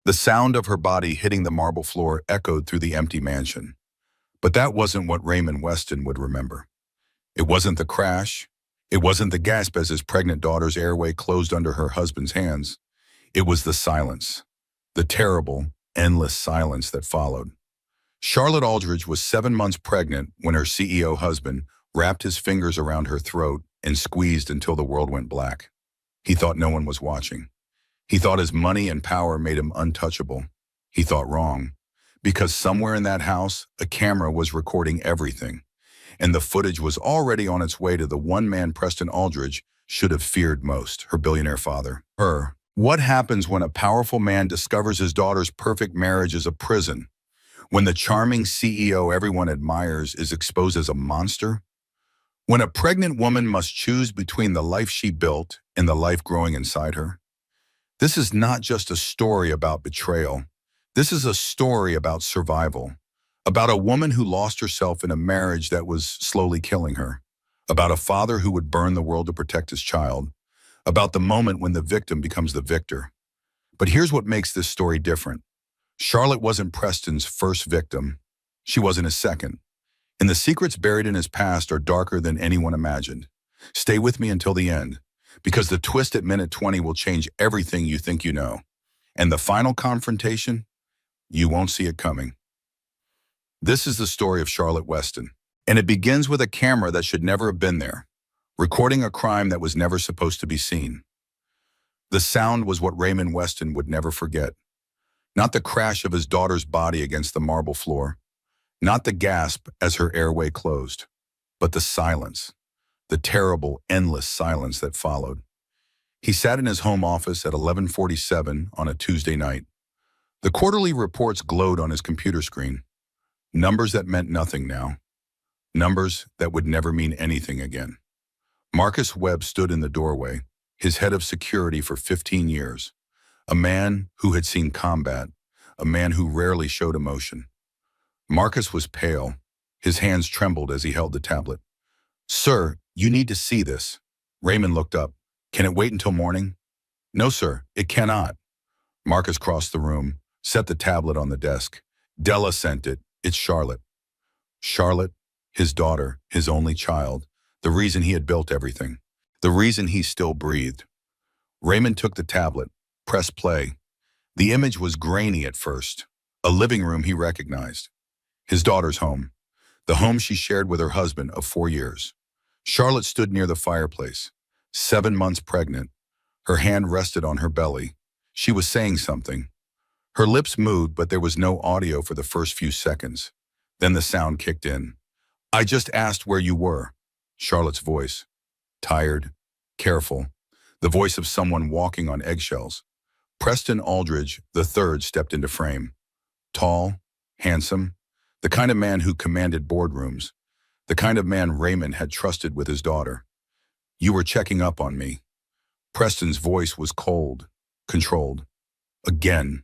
The sound of her body hitting the marble floor echoed through the empty mansion. But that wasn't what Raymond Weston would remember. It wasn't the crash. It wasn't the gasp as his pregnant daughter's airway closed under her husband's hands. It was the silence. The terrible, endless silence that followed. Charlotte Aldridge was 7 months pregnant when her CEO husband wrapped his fingers around her throat and squeezed until the world went black. He thought no one was watching. He thought his money and power made him untouchable. He thought wrong, because somewhere in that house, a camera was recording everything, and the footage was already on its way to the one man Preston Aldridge should have feared most, her billionaire father. Her. What happens when a powerful man discovers his daughter's perfect marriage is a prison? When the charming CEO everyone admires is exposed as a monster? When a pregnant woman must choose between the life she built and the life growing inside her? This is not just a story about betrayal. This is a story about survival, about a woman who lost herself in a marriage that was slowly killing her, about a father who would burn the world to protect his child, about the moment when the victim becomes the victor. But here's what makes this story different. Charlotte wasn't Preston's first victim. She wasn't his second. And the secrets buried in his past are darker than anyone imagined. Stay with me until the end, because the twist at minute 20 will change everything you think you know. And the final confrontation, you won't see it coming. This is the story of Charlotte Weston, and it begins with a camera that should never have been there, recording a crime that was never supposed to be seen. The sound was what Raymond Weston would never forget. Not the crash of his daughter's body against the marble floor, not the gasp as her airway closed, but the silence, the terrible, endless silence that followed. He sat in his home office at 11:47 on a Tuesday night. The quarterly reports glowed on his computer screen. Numbers that meant nothing now. Numbers that would never mean anything again. Marcus Webb stood in the doorway, his head of security for 15 years. A man who had seen combat, a man who rarely showed emotion. Marcus was pale. His hands trembled as he held the tablet. "Sir, you need to see this." Raymond looked up. "Can it wait until morning?" "No, sir, it cannot." Marcus crossed the room, set the tablet on the desk. "Della sent it. It's Charlotte." Charlotte, his daughter, his only child, the reason he had built everything, the reason he still breathed. Raymond took the tablet, pressed play. The image was grainy at first. A living room he recognized. His daughter's home. The home she shared with her husband of 4 years. Charlotte stood near the fireplace, 7 months pregnant. Her hand rested on her belly. She was saying something. Her lips moved, but there was no audio for the first few seconds. Then the sound kicked in. "I just asked where you were." Charlotte's voice. Tired, careful. The voice of someone walking on eggshells. Preston Aldridge III stepped into frame. Tall, handsome, the kind of man who commanded boardrooms, the kind of man Raymond had trusted with his daughter. "You were checking up on me." Preston's voice was cold, controlled. Again.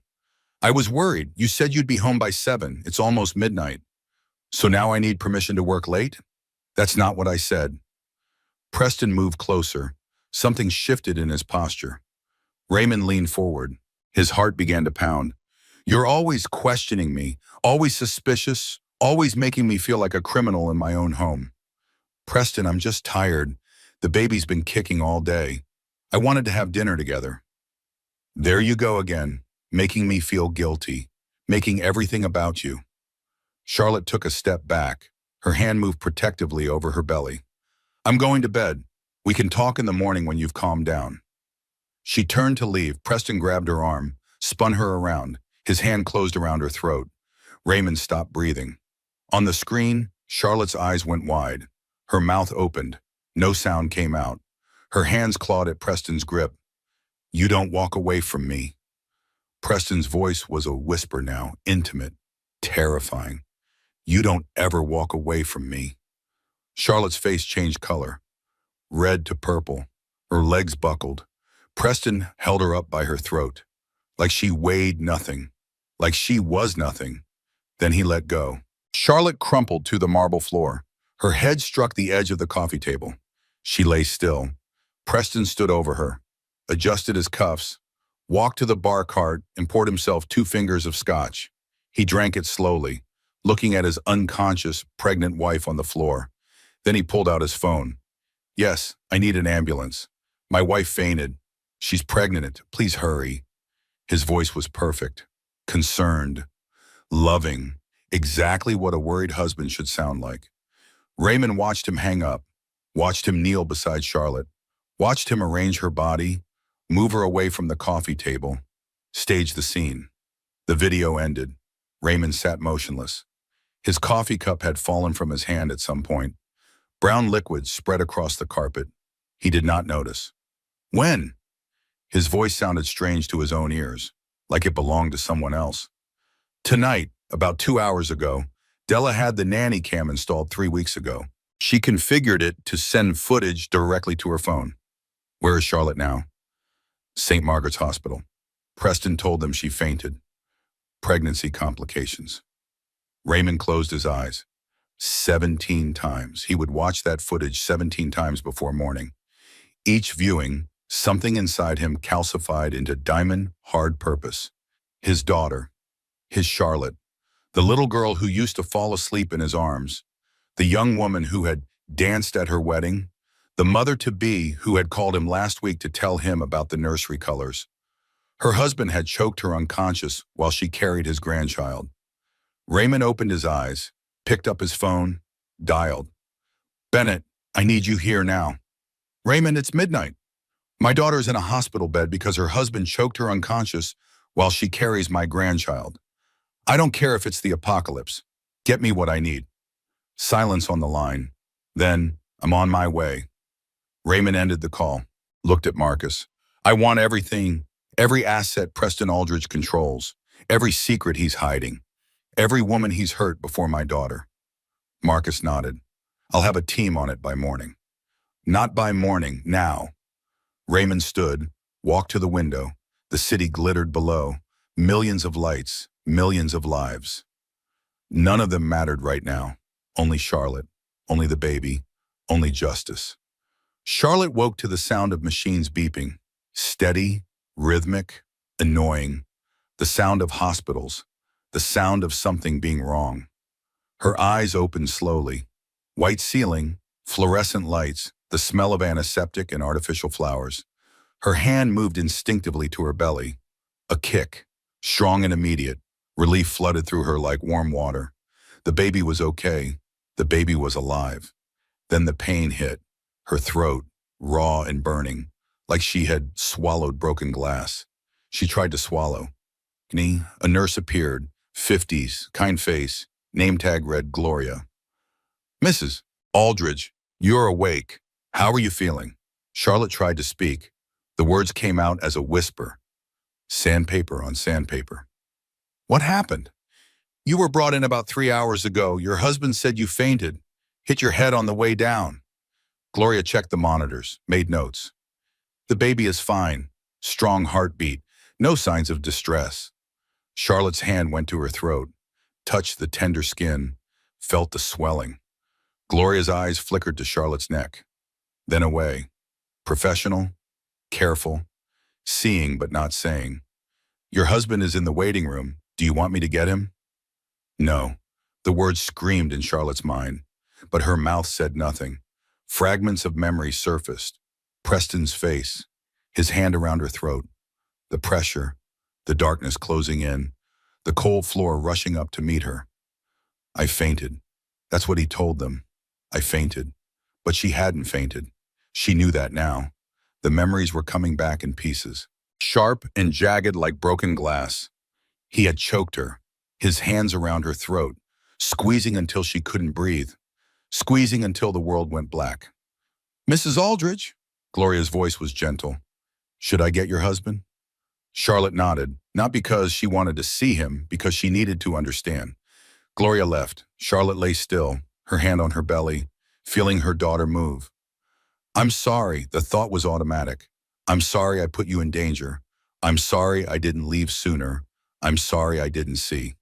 "I was worried. You said you'd be home by 7. It's almost midnight. So now I need permission to work late?" "That's not what I said." Preston moved closer. Something shifted in his posture. Raymond leaned forward. His heart began to pound. "You're always questioning me, always suspicious, always making me feel like a criminal in my own home." "Preston, I'm just tired. The baby's been kicking all day. I wanted to have dinner together." "There you go again, making me feel guilty, making everything about you." Charlotte took a step back. Her hand moved protectively over her belly. "I'm going to bed. We can talk in the morning when you've calmed down." She turned to leave. Preston grabbed her arm, spun her around. His hand closed around her throat. Raymond stopped breathing. On the screen, Charlotte's eyes went wide. Her mouth opened. No sound came out. Her hands clawed at Preston's grip. "You don't walk away from me." Preston's voice was a whisper now, intimate, terrifying. "You don't ever walk away from me." Charlotte's face changed color, red to purple. Her legs buckled. Preston held her up by her throat, like she weighed nothing, like she was nothing. Then he let go. Charlotte crumpled to the marble floor. Her head struck the edge of the coffee table. She lay still. Preston stood over her, adjusted his cuffs, walked to the bar cart and poured himself 2 fingers of scotch. He drank it slowly, looking at his unconscious, pregnant wife on the floor. Then he pulled out his phone. Yes, I need an ambulance. My wife fainted. She's pregnant. Please hurry. His voice was perfect, concerned, loving, exactly what a worried husband should sound like. Raymond watched him hang up, watched him kneel beside Charlotte, watched him arrange her body, move her away from the coffee table, stage the scene. The video ended. Raymond sat motionless. His coffee cup had fallen from his hand at some point. Brown liquid spread across the carpet. He did not notice. When? His voice sounded strange to his own ears, like it belonged to someone else. Tonight, about 2 hours ago, Della had the Nanny cam installed 3 weeks ago. She configured it to send footage directly to her phone. Where is Charlotte now? St. Margaret's Hospital. Preston told them she fainted. Pregnancy complications. Raymond closed his eyes. 17 times. He would watch that footage 17 times before morning. Each viewing, something inside him calcified into diamond-hard purpose. His daughter, his Charlotte, the little girl who used to fall asleep in his arms, the young woman who had danced at her wedding, the mother-to-be who had called him last week to tell him about the nursery colors. Her husband had choked her unconscious while she carried his grandchild. Raymond opened his eyes, picked up his phone, dialed. Bennett, I need you here now. Raymond, it's midnight. My daughter's in a hospital bed because her husband choked her unconscious while she carries my grandchild. I don't care if it's the apocalypse. Get me what I need. Silence on the line. Then, I'm on my way. Raymond ended the call, looked at Marcus. I want everything, every asset Preston Aldridge controls, every secret he's hiding, every woman he's hurt before my daughter. Marcus nodded. I'll have a team on it by morning. Not by morning, now. Raymond stood, walked to the window. The city glittered below. Millions of lights, millions of lives. None of them mattered right now. Only Charlotte, only the baby, only justice. Charlotte woke to the sound of machines beeping. Steady, rhythmic, annoying. The sound of hospitals. The sound of something being wrong. Her eyes opened slowly. White ceiling, fluorescent lights, the smell of antiseptic and artificial flowers. Her hand moved instinctively to her belly. A kick, strong and immediate. Relief flooded through her like warm water. The baby was okay. The baby was alive. Then the pain hit. Her throat, raw and burning, like she had swallowed broken glass. She tried to swallow. A nurse appeared, 50s, kind face, name tag read Gloria. Mrs. Aldridge, you're awake. How are you feeling? Charlotte tried to speak. The words came out as a whisper. Sandpaper on sandpaper. What happened? You were brought in about 3 hours ago. Your husband said you fainted, hit your head on the way down. Gloria checked the monitors, made notes. The baby is fine. Strong heartbeat. No signs of distress. Charlotte's hand went to her throat, touched the tender skin, felt the swelling. Gloria's eyes flickered to Charlotte's neck, then away. Professional, careful, seeing but not saying. Your husband is in the waiting room. Do you want me to get him? No. The words screamed in Charlotte's mind, but her mouth said nothing. Fragments of memory surfaced. Preston's face, his hand around her throat, the pressure, the darkness closing in, the cold floor rushing up to meet her. I fainted. That's what he told them. I fainted. But she hadn't fainted. She knew that now. The memories were coming back in pieces, sharp and jagged like broken glass. He had choked her, his hands around her throat, squeezing until she couldn't breathe, squeezing until the world went black. Mrs. Aldridge, Gloria's voice was gentle. Should I get your husband? Charlotte nodded, not because she wanted to see him, because she needed to understand. Gloria left. Charlotte lay still, her hand on her belly, feeling her daughter move. I'm sorry, the thought was automatic. I'm sorry I put you in danger. I'm sorry I didn't leave sooner. I'm sorry I didn't see.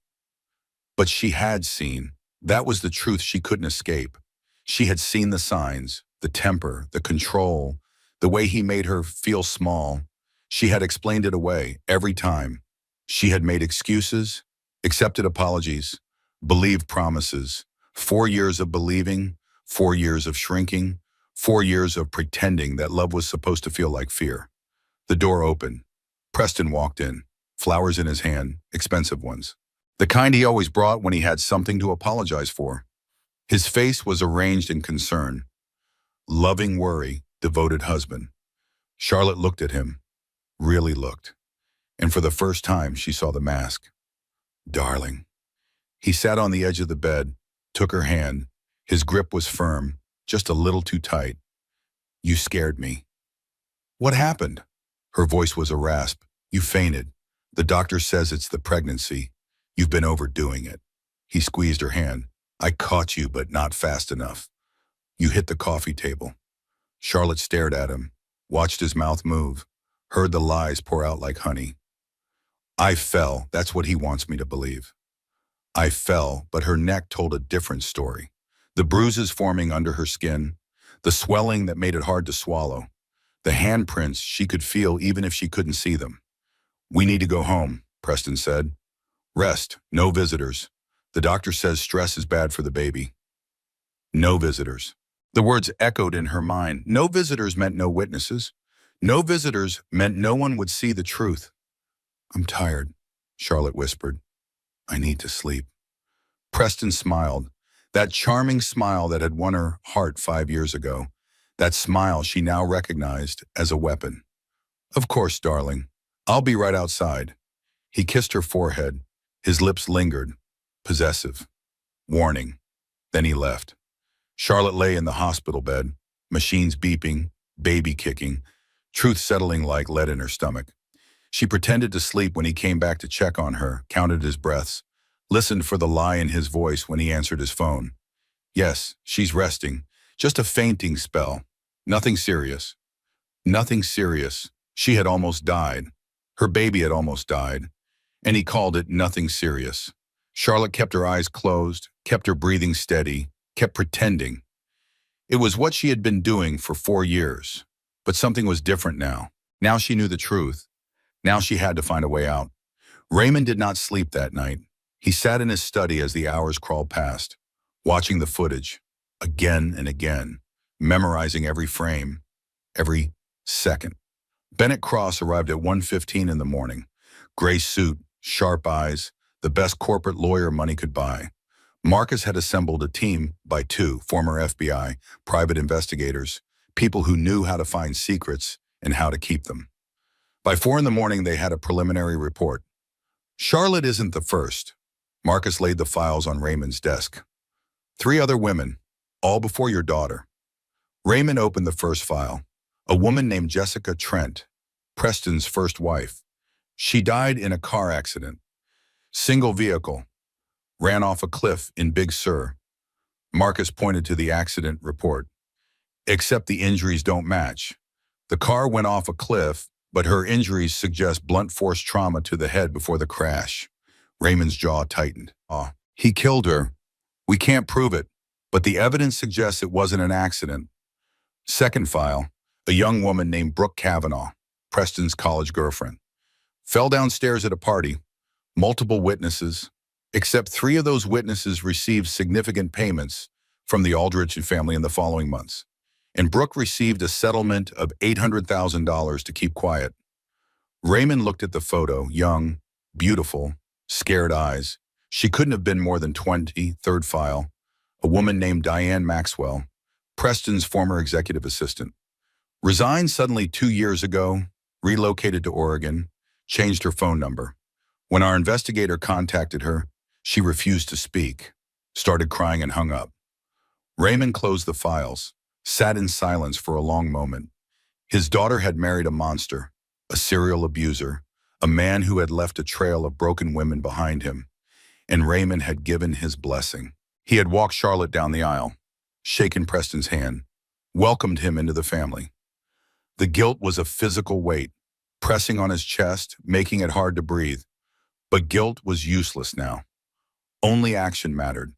But she had seen. That was the truth she couldn't escape. She had seen the signs, the temper, the control, the way he made her feel small. She had explained it away every time. She had made excuses, accepted apologies, believed promises. 4 years of believing, 4 years of shrinking, 4 years of pretending that love was supposed to feel like fear. The door opened. Preston walked in, flowers in his hand, expensive ones. The kind he always brought when he had something to apologize for. His face was arranged in concern. Loving worry, devoted husband. Charlotte looked at him, really looked. And for the first time, she saw the mask. Darling. He sat on the edge of the bed, took her hand. His grip was firm, just a little too tight. You scared me. What happened? Her voice was a rasp. You fainted. The doctor says it's the pregnancy. You've been overdoing it. He squeezed her hand. I caught you, but not fast enough. You hit the coffee table. Charlotte stared at him, watched his mouth move, heard the lies pour out like honey. I fell, that's what he wants me to believe. I fell, but her neck told a different story. The bruises forming under her skin, the swelling that made it hard to swallow, the handprints she could feel even if she couldn't see them. We need to go home, Preston said. Rest, no visitors. The doctor says stress is bad for the baby. No visitors. The words echoed in her mind. No visitors meant no witnesses. No visitors meant no one would see the truth. I'm tired, Charlotte whispered. I need to sleep. Preston smiled, that charming smile that had won her heart 5 years ago, that smile she now recognized as a weapon. Of course, darling. I'll be right outside. He kissed her forehead. His lips lingered, possessive, warning. Then he left. Charlotte lay in the hospital bed, machines beeping, baby kicking, truth settling like lead in her stomach. She pretended to sleep when he came back to check on her, counted his breaths, listened for the lie in his voice when he answered his phone. Yes, she's resting. Just a fainting spell. Nothing serious. Nothing serious. She had almost died. Her baby had almost died. And he called it nothing serious. Charlotte kept her eyes closed, kept her breathing steady, kept pretending. It was what she had been doing for 4 years. But something was different now. Now she knew the truth. Now she had to find a way out. Raymond did not sleep that night. He sat in his study as the hours crawled past, watching the footage, again and again, memorizing every frame, every second. Bennett Cross arrived at 1:15 in the morning. Gray suit, sharp eyes, the best corporate lawyer money could buy. Marcus had assembled a team by 2 former FBI, private investigators, people who knew how to find secrets and how to keep them. By 4 in the morning, they had a preliminary report. Charlotte isn't the first. Marcus laid the files on Raymond's desk. 3 other women, all before your daughter. Raymond opened the first file. A woman named Jessica Trent, Preston's first wife. She died in a car accident. Single vehicle. Ran off a cliff in Big Sur. Marcus pointed to the accident report. Except the injuries don't match. The car went off a cliff, but her injuries suggest blunt force trauma to the head before the crash. Raymond's jaw tightened. He killed her. We can't prove it, but the evidence suggests it wasn't an accident. Second file, a young woman named Brooke Kavanaugh, Preston's college girlfriend. Fell downstairs at a party. Multiple witnesses, except 3 of those witnesses received significant payments from the Aldrich family in the following months. And Brooke received a settlement of $800,000 to keep quiet. Raymond looked at the photo, young, beautiful, scared eyes. She couldn't have been more than 20. Third file, a woman named Diane Maxwell, Preston's former executive assistant. Resigned suddenly 2 years ago, relocated to Oregon, changed her phone number. When our investigator contacted her, she refused to speak, started crying and hung up. Raymond closed the files, sat in silence for a long moment. His daughter had married a monster, a serial abuser, a man who had left a trail of broken women behind him, and Raymond had given his blessing. He had walked Charlotte down the aisle, shaken Preston's hand, welcomed him into the family. The guilt was a physical weight, pressing on his chest, making it hard to breathe. But guilt was useless now. Only action mattered.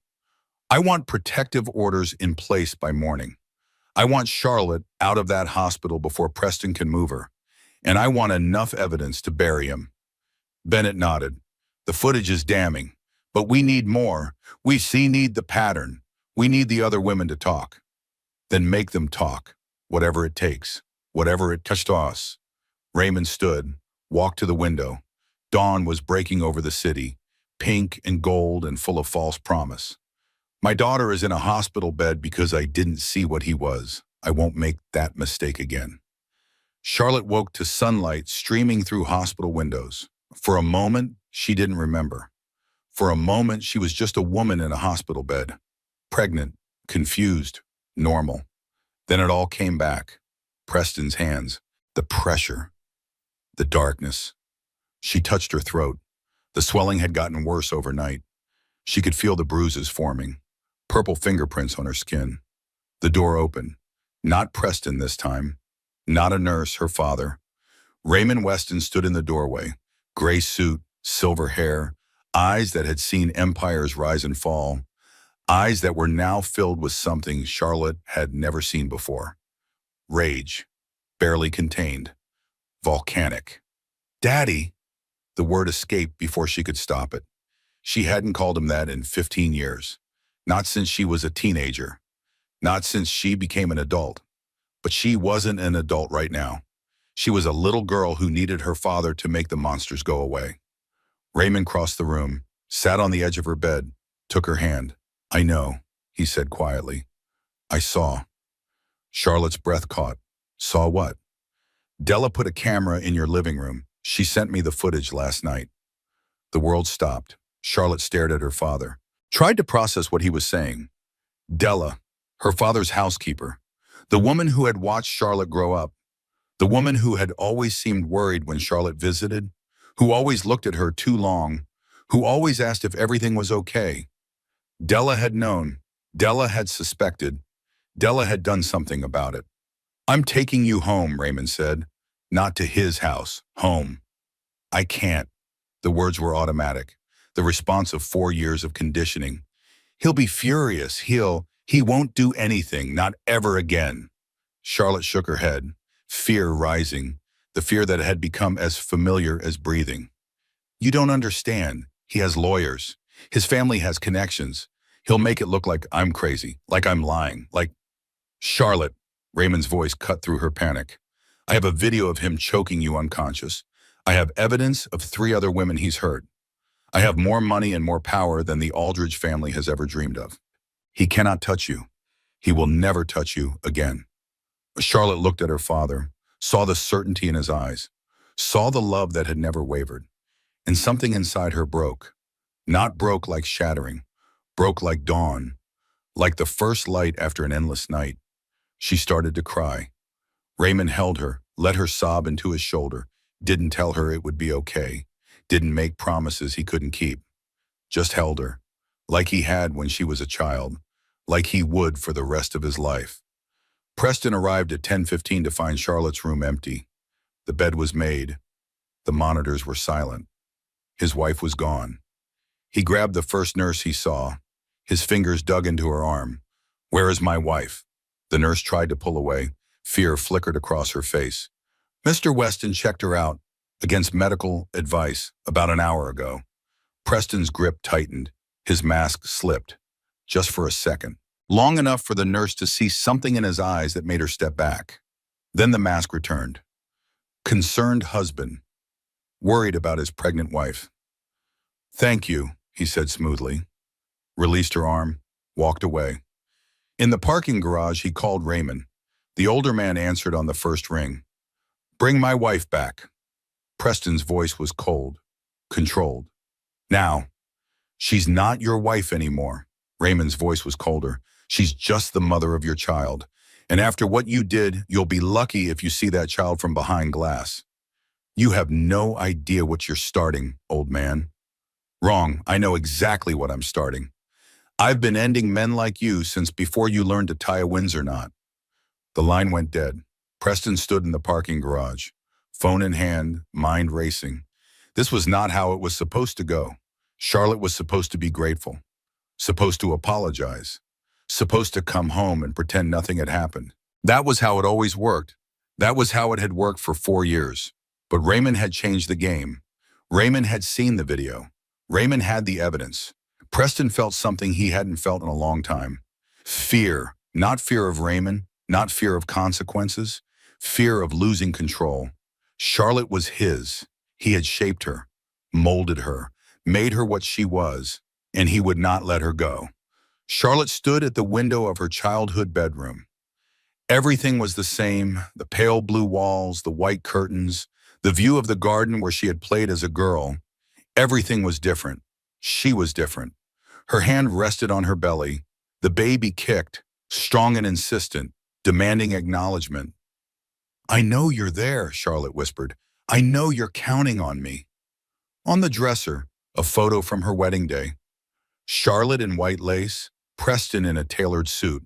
I want protective orders in place by morning. I want Charlotte out of that hospital before Preston can move her. And I want enough evidence to bury him. Bennett nodded. The footage is damning, but we need more. Need the pattern. We need the other women to talk. Then make them talk, whatever it takes, whatever it touched us. Raymond stood, walked to the window. Dawn was breaking over the city, pink and gold and full of false promise. My daughter is in a hospital bed because I didn't see what he was. I won't make that mistake again. Charlotte woke to sunlight streaming through hospital windows. For a moment, she didn't remember. For a moment, she was just a woman in a hospital bed. Pregnant, confused, normal. Then it all came back. Preston's hands, the pressure, the darkness. She touched her throat. The swelling had gotten worse overnight. She could feel the bruises forming, purple fingerprints on her skin. The door opened. Not Preston this time. Not a nurse, her father. Raymond Weston stood in the doorway, gray suit, silver hair, eyes that had seen empires rise and fall, eyes that were now filled with something Charlotte had never seen before. Rage, barely contained, volcanic. Daddy! The word escaped before she could stop it. She hadn't called him that in 15 years. Not since she was a teenager. Not since she became an adult. But she wasn't an adult right now. She was a little girl who needed her father to make the monsters go away. Raymond crossed the room, sat on the edge of her bed, took her hand. I know, he said quietly. I saw. Charlotte's breath caught. Saw what? Della put a camera in your living room. She sent me the footage last night. The world stopped. Charlotte stared at her father, tried to process what he was saying. Della, her father's housekeeper, the woman who had watched Charlotte grow up, the woman who had always seemed worried when Charlotte visited, who always looked at her too long, who always asked if everything was okay. Della had known. Della had suspected. Della had done something about it. I'm taking you home, Raymond said. Not to his house, home. I can't. The words were automatic, the response of 4 years of conditioning. He'll be furious. He won't do anything, not ever again. Charlotte shook her head, fear rising, the fear that had become as familiar as breathing. You don't understand. He has lawyers. His family has connections. He'll make it look like I'm crazy, like I'm lying, like... Charlotte, Raymond's voice cut through her panic. I have a video of him choking you unconscious. I have evidence of 3 other women he's hurt. I have more money and more power than the Aldridge family has ever dreamed of. He cannot touch you. He will never touch you again. Charlotte looked at her father, saw the certainty in his eyes, saw the love that had never wavered, and something inside her broke. Not broke like shattering, broke like dawn, like the first light after an endless night. She started to cry. Raymond held her, let her sob into his shoulder, didn't tell her it would be okay, didn't make promises he couldn't keep. Just held her, like he had when she was a child, like he would for the rest of his life. Preston arrived at 10:15 to find Charlotte's room empty. The bed was made. The monitors were silent. His wife was gone. He grabbed the first nurse he saw. His fingers dug into her arm. Where is my wife? The nurse tried to pull away. Fear flickered across her face. Mr. Weston checked her out against medical advice about an hour ago. Preston's grip tightened. His mask slipped. Just for a second. Long enough for the nurse to see something in his eyes that made her step back. Then the mask returned. Concerned husband. Worried about his pregnant wife. Thank you, he said smoothly. Released her arm, walked away. In the parking garage, he called Raymond. The older man answered on the first ring. Bring my wife back. Preston's voice was cold, controlled. Now, she's not your wife anymore. Raymond's voice was colder. She's just the mother of your child. And after what you did, you'll be lucky if you see that child from behind glass. You have no idea what you're starting, old man. Wrong. I know exactly what I'm starting. I've been ending men like you since before you learned to tie a Windsor knot. The line went dead. Preston stood in the parking garage, phone in hand, mind racing. This was not how it was supposed to go. Charlotte was supposed to be grateful, supposed to apologize, supposed to come home and pretend nothing had happened. That was how it always worked. That was how it had worked for 4 years. But Raymond had changed the game. Raymond had seen the video. Raymond had the evidence. Preston felt something he hadn't felt in a long time. Fear. Not fear of Raymond, not fear of consequences, fear of losing control. Charlotte was his. He had shaped her, molded her, made her what she was, and he would not let her go. Charlotte stood at the window of her childhood bedroom. Everything was the same, the pale blue walls, the white curtains, the view of the garden where she had played as a girl. Everything was different. She was different. Her hand rested on her belly. The baby kicked, strong and insistent, demanding acknowledgement. "I know you're there," Charlotte whispered. "I know you're counting on me." On the dresser, a photo from her wedding day. Charlotte in white lace, Preston in a tailored suit.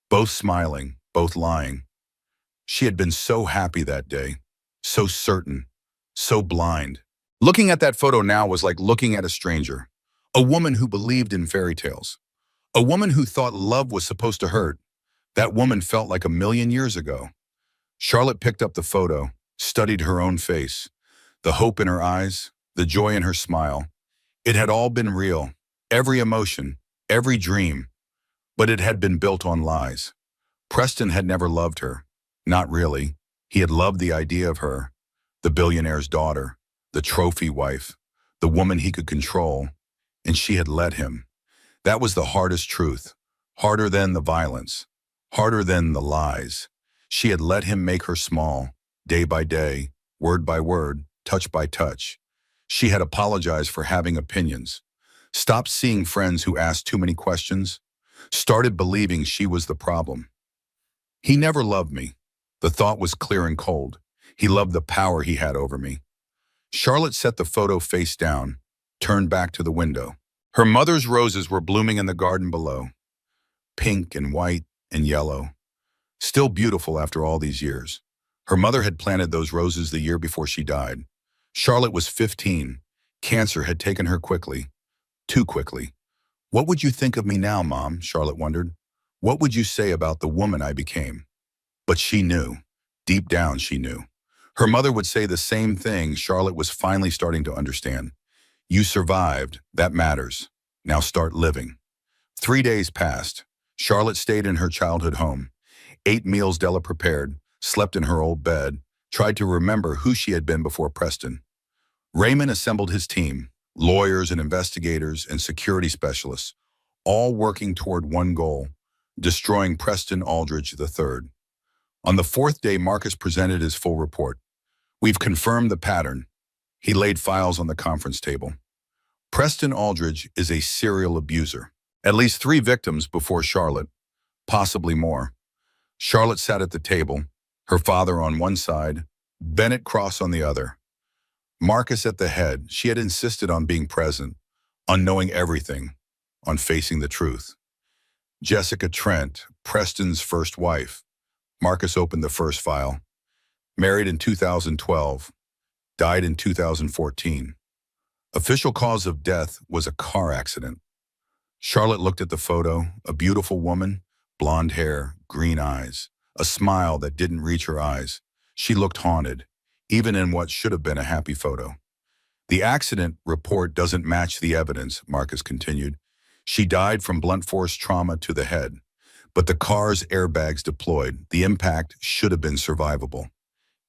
Both smiling, both lying. She had been so happy that day, so certain, so blind. Looking at that photo now was like looking at a stranger, a woman who believed in fairy tales, a woman who thought love was supposed to hurt. That woman felt like 1,000,000 years ago. Charlotte picked up the photo, studied her own face, the hope in her eyes, the joy in her smile. It had all been real, every emotion, every dream, but it had been built on lies. Preston had never loved her. Not really. He had loved the idea of her, the billionaire's daughter, the trophy wife, the woman he could control, and she had let him. That was the hardest truth, harder than the violence, harder than the lies. She had let him make her small, day by day, word by word, touch by touch. She had apologized for having opinions, stopped seeing friends who asked too many questions, started believing she was the problem. He never loved me. The thought was clear and cold. He loved the power he had over me. Charlotte set the photo face down, turned back to the window. Her mother's roses were blooming in the garden below, pink and white and yellow, still beautiful after all these years. Her mother had planted those roses the year before she died. Charlotte was 15. Cancer had taken her quickly, too quickly. "What would you think of me now, Mom?" Charlotte wondered. "What would you say about the woman I became?" But she knew. Deep down, she knew. Her mother would say the same thing. Charlotte was finally starting to understand. "You survived. That matters. Now start living." 3 days passed. Charlotte stayed in her childhood home, ate meals Della prepared, slept in her old bed, tried to remember who she had been before Preston. Raymond assembled his team, lawyers and investigators and security specialists, all working toward one goal, destroying Preston Aldridge III. On the fourth day, Marcus presented his full report. "We've confirmed the pattern." He laid files on the conference table. "Preston Aldridge is a serial abuser. At least 3 victims before Charlotte, possibly more." Charlotte sat at the table, her father on one side, Bennett Cross on the other. Marcus at the head. She had insisted on being present, on knowing everything, on facing the truth. Jessica Trent, Preston's first wife. Marcus opened the first file. Married in 2012, died in 2014. Official cause of death was a car accident. Charlotte looked at the photo, a beautiful woman, blonde hair, green eyes, a smile that didn't reach her eyes. She looked haunted, even in what should have been a happy photo. "The accident report doesn't match the evidence," Marcus continued. "She died from blunt force trauma to the head. But the car's airbags deployed. The impact should have been survivable."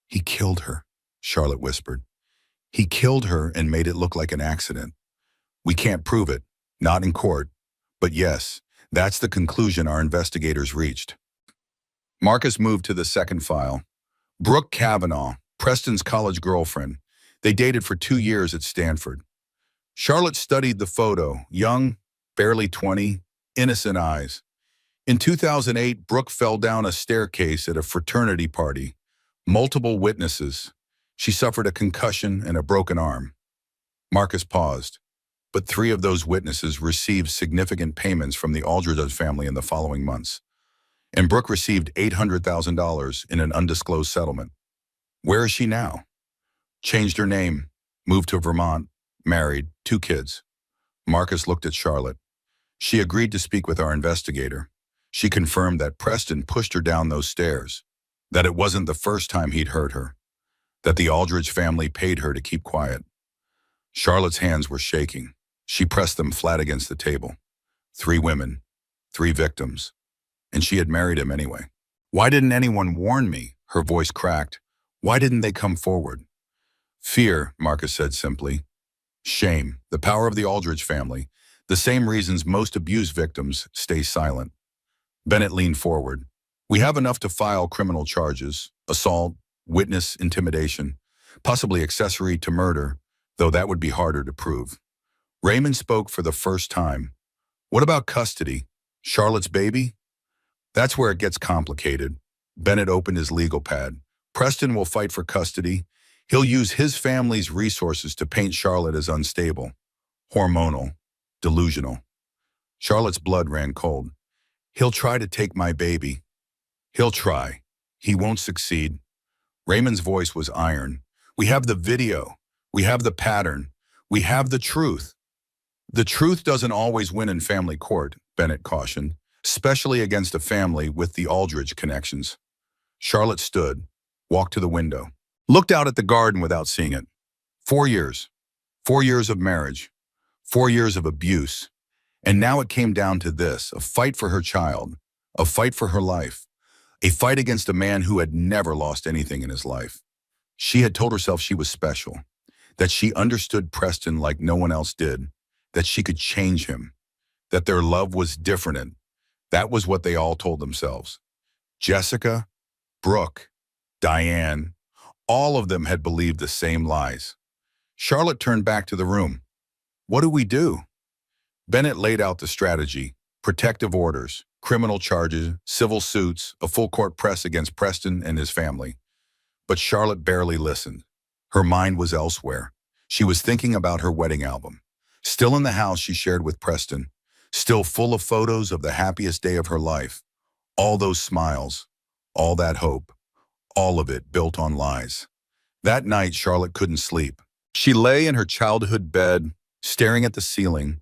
"He killed her," Charlotte whispered. "He killed her and made it look like an accident. We can't prove it, not in court. But yes, that's the conclusion our investigators reached." Marcus moved to the second file. Brooke Kavanaugh, Preston's college girlfriend. They dated for 2 years at Stanford. Charlotte studied the photo, young, barely 20, innocent eyes. In 2008, Brooke fell down a staircase at a fraternity party. Multiple witnesses. She suffered a concussion and a broken arm. Marcus paused. But 3 of those witnesses received significant payments from the Aldridge family in the following months. And Brooke received $800,000 in an undisclosed settlement. Where is she now? Changed her name, moved to Vermont, married, 2 kids. Marcus looked at Charlotte. She agreed to speak with our investigator. She confirmed that Preston pushed her down those stairs. that it wasn't the first time he'd hurt her, that the Aldridge family paid her to keep quiet. Charlotte's hands were shaking. She pressed them flat against the table. 3 women, 3 victims, and she had married him anyway. Why didn't anyone warn me? Her voice cracked. Why didn't they come forward? Fear, Marcus said simply. Shame, the power of the Aldridge family, the same reasons most abuse victims stay silent. Bennett leaned forward. We have enough to file criminal charges, assault, witness intimidation, possibly accessory to murder, though that would be harder to prove. Raymond spoke for the first time. What about custody? Charlotte's baby? That's where it gets complicated. Bennett opened his legal pad. Preston will fight for custody. He'll use his family's resources to paint Charlotte as unstable, hormonal, delusional. Charlotte's blood ran cold. He'll try to take my baby. He'll try. He won't succeed. Raymond's voice was iron. We have the video. We have the pattern. We have the truth. The truth doesn't always win in family court, Bennett cautioned, especially against a family with the Aldridge connections. Charlotte stood, walked to the window, looked out at the garden without seeing it. 4 years. 4 years of marriage. 4 years of abuse. And now it came down to this, a fight for her child, a fight for her life, a fight against a man who had never lost anything in his life. She had told herself she was special, that she understood Preston like no one else did, that she could change him, that their love was different. And that was what they all told themselves. Jessica, Brooke, Diane, all of them had believed the same lies. Charlotte turned back to the room. What do we do? Bennett laid out the strategy: protective orders, criminal charges, civil suits, a full court press against Preston and his family. But Charlotte barely listened. Her mind was elsewhere. She was thinking about her wedding album, still in the house she shared with Preston, still full of photos of the happiest day of her life. All those smiles, all that hope, all of it built on lies. That night, Charlotte couldn't sleep. She lay in her childhood bed, staring at the ceiling,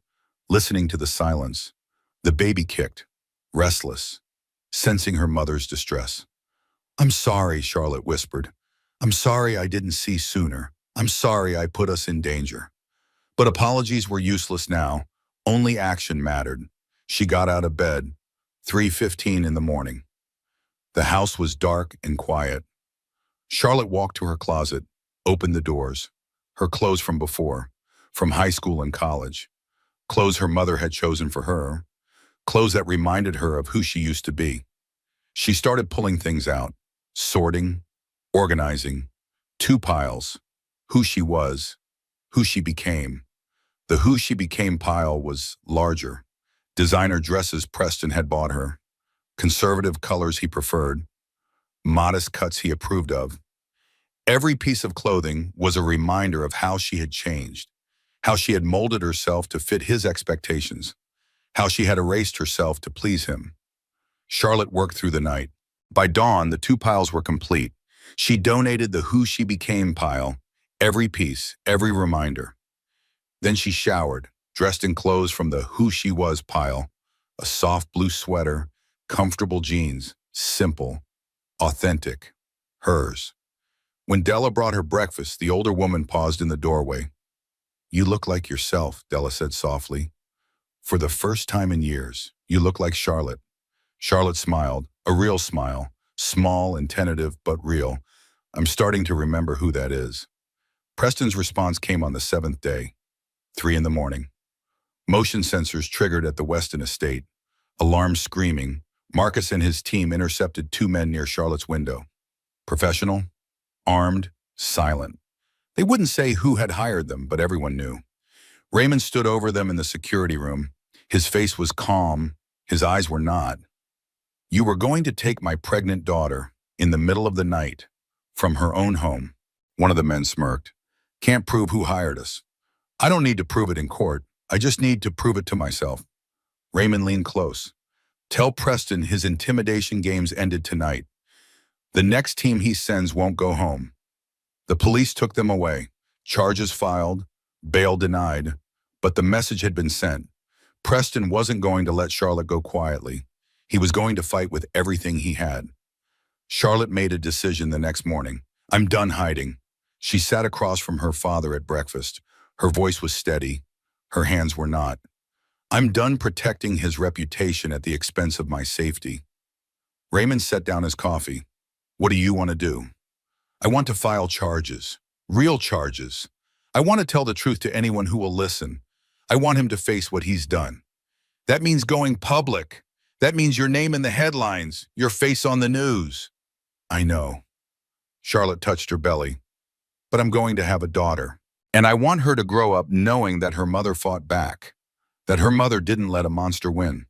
listening to the silence. The baby kicked, restless, sensing her mother's distress. I'm sorry, Charlotte whispered. I'm sorry I didn't see sooner. I'm sorry I put us in danger. But apologies were useless now. Only action mattered. She got out of bed, 3:15 in the morning. The house was dark and quiet. Charlotte walked to her closet, opened the doors. Her clothes from before, from high school and college. Clothes her mother had chosen for her. Clothes that reminded her of who she used to be. She started pulling things out, sorting, organizing. 2 piles. Who she was, who she became. The who she became pile was larger. Designer dresses Preston had bought her. Conservative colors he preferred. Modest cuts he approved of. Every piece of clothing was a reminder of how she had changed, how she had molded herself to fit his expectations, how she had erased herself to please him. Charlotte worked through the night. By dawn, the 2 piles were complete. She donated the who she became pile, every piece, every reminder. Then she showered, dressed in clothes from the who she was pile, a soft blue sweater, comfortable jeans, simple, authentic, hers. When Della brought her breakfast, the older woman paused in the doorway. You look like yourself, Della said softly. For the first time in years, you look like Charlotte. Charlotte smiled, a real smile, small and tentative, but real. I'm starting to remember who that is. Preston's response came on the 7th day, 3 in the morning. Motion sensors triggered at the Weston estate. Alarms screaming. Marcus and his team intercepted 2 men near Charlotte's window. Professional, armed, silent. They wouldn't say who had hired them, but everyone knew. Raymond stood over them in the security room. His face was calm. His eyes were not. You were going to take my pregnant daughter in the middle of the night from her own home. One of the men smirked. Can't prove who hired us. I don't need to prove it in court. I just need to prove it to myself. Raymond leaned close. Tell Preston his intimidation games ended tonight. The next team he sends won't go home. The police took them away. Charges filed, bail denied, but the message had been sent. Preston wasn't going to let Charlotte go quietly. He was going to fight with everything he had. Charlotte made a decision the next morning. I'm done hiding. She sat across from her father at breakfast. Her voice was steady. Her hands were not. I'm done protecting his reputation at the expense of my safety. Raymond set down his coffee. What do you want to do? I want to file charges. Real charges. I want to tell the truth to anyone who will listen. I want him to face what he's done. That means going public. That means your name in the headlines, your face on the news. I know. Charlotte touched her belly. But I'm going to have a daughter. And I want her to grow up knowing that her mother fought back, that her mother didn't let a monster win.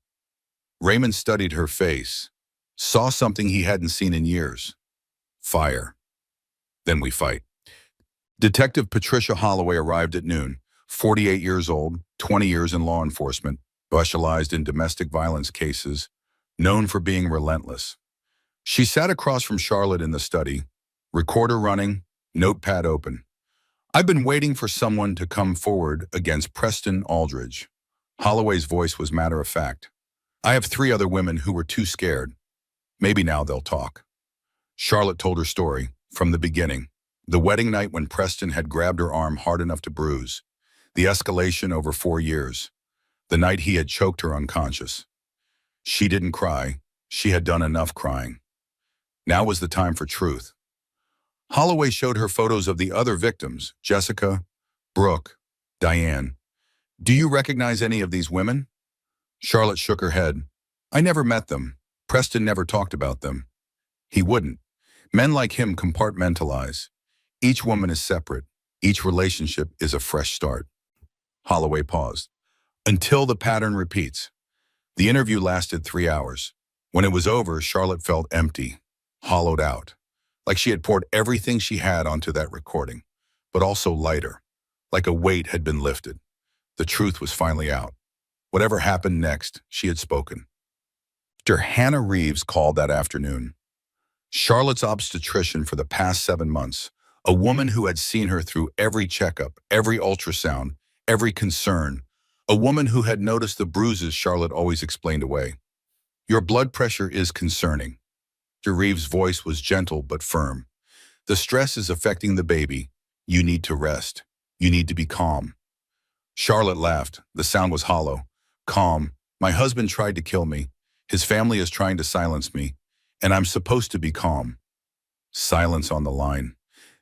Raymond studied her face, saw something he hadn't seen in years. Fire. Then we fight. Detective Patricia Holloway arrived at noon, 48 years old, 20 years in law enforcement, specialized in domestic violence cases, known for being relentless. She sat across from Charlotte in the study, recorder running, notepad open. I've been waiting for someone to come forward against Preston Aldridge. Holloway's voice was matter of fact. I have 3 other women who were too scared. Maybe now they'll talk. Charlotte told her story from the beginning. The wedding night when Preston had grabbed her arm hard enough to bruise. The escalation over 4 years. The night he had choked her unconscious. She didn't cry. She had done enough crying. Now was the time for truth. Holloway showed her photos of the other victims, Jessica, Brooke, Diane. Do you recognize any of these women? Charlotte shook her head. I never met them. Preston never talked about them. He wouldn't. Men like him compartmentalize. Each woman is separate. Each relationship is a fresh start. Holloway paused. Until the pattern repeats. The interview lasted 3 hours. When it was over, Charlotte felt empty, hollowed out, like she had poured everything she had onto that recording, but also lighter, like a weight had been lifted. The truth was finally out. Whatever happened next, she had spoken. Dr. Hannah Reeves called that afternoon. Charlotte's obstetrician for the past 7 months, a woman who had seen her through every checkup, every ultrasound, every concern, a woman who had noticed the bruises Charlotte always explained away. Your blood pressure is concerning. Dr. Reeves' voice was gentle but firm. The stress is affecting the baby. You need to rest. You need to be calm. Charlotte laughed. The sound was hollow. Calm. My husband tried to kill me. His family is trying to silence me. And I'm supposed to be calm. Silence on the line.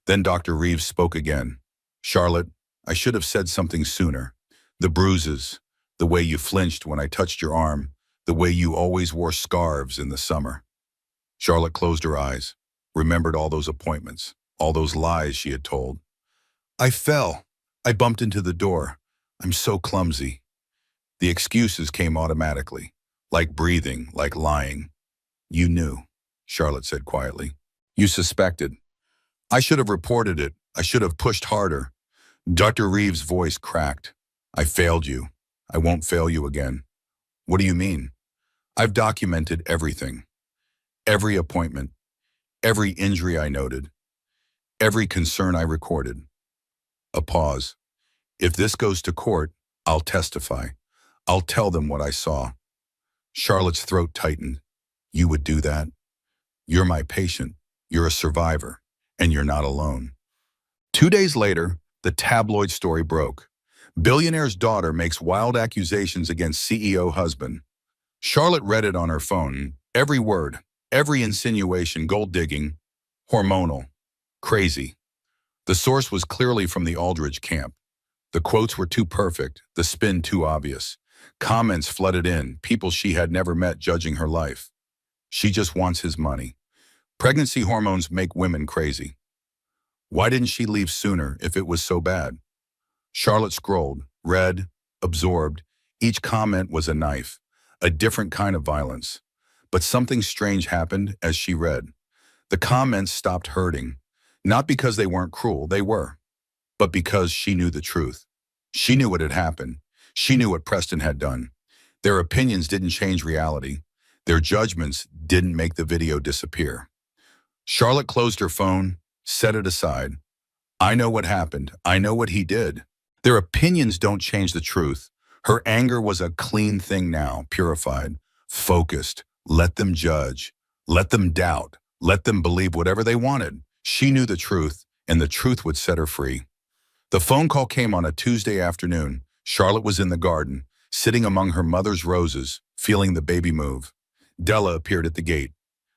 Then Dr. Reeves spoke again. Charlotte, I should have said something sooner. The bruises, the way you flinched when I touched your arm, the way you always wore scarves in the summer. Charlotte closed her eyes, remembered all those appointments, all those lies she had told. I fell. I bumped into the door. I'm so clumsy. The excuses came automatically, like breathing, like lying. You knew, Charlotte said quietly. You suspected. I should have reported it. I should have pushed harder. Dr. Reeves' voice cracked. I failed you. I won't fail you again. What do you mean? I've documented everything. Every appointment. Every injury I noted. Every concern I recorded. A pause. If this goes to court, I'll testify. I'll tell them what I saw. Charlotte's throat tightened. You would do that? You're my patient. You're a survivor. And you're not alone. 2 days later, the tabloid story broke. Billionaire's daughter makes wild accusations against CEO husband. Charlotte read it on her phone. Every word, every insinuation, gold digging, hormonal, crazy. The source was clearly from the Aldridge camp. The quotes were too perfect, the spin too obvious. Comments flooded in, people she had never met judging her life. She just wants his money. Pregnancy hormones make women crazy. Why didn't she leave sooner if it was so bad? Charlotte scrolled, read, absorbed. Each comment was a knife, a different kind of violence. But something strange happened as she read. The comments stopped hurting, not because they weren't cruel, they were, but because she knew the truth. She knew what had happened. She knew what Preston had done. Their opinions didn't change reality. Their judgments didn't make the video disappear. Charlotte closed her phone, set it aside. I know what happened. I know what he did. Their opinions don't change the truth. Her anger was a clean thing now, purified, focused. Let them judge. Let them doubt. Let them believe whatever they wanted. She knew the truth, and the truth would set her free. The phone call came on a Tuesday afternoon. Charlotte was in the garden, sitting among her mother's roses, feeling the baby move. Della appeared at the gate.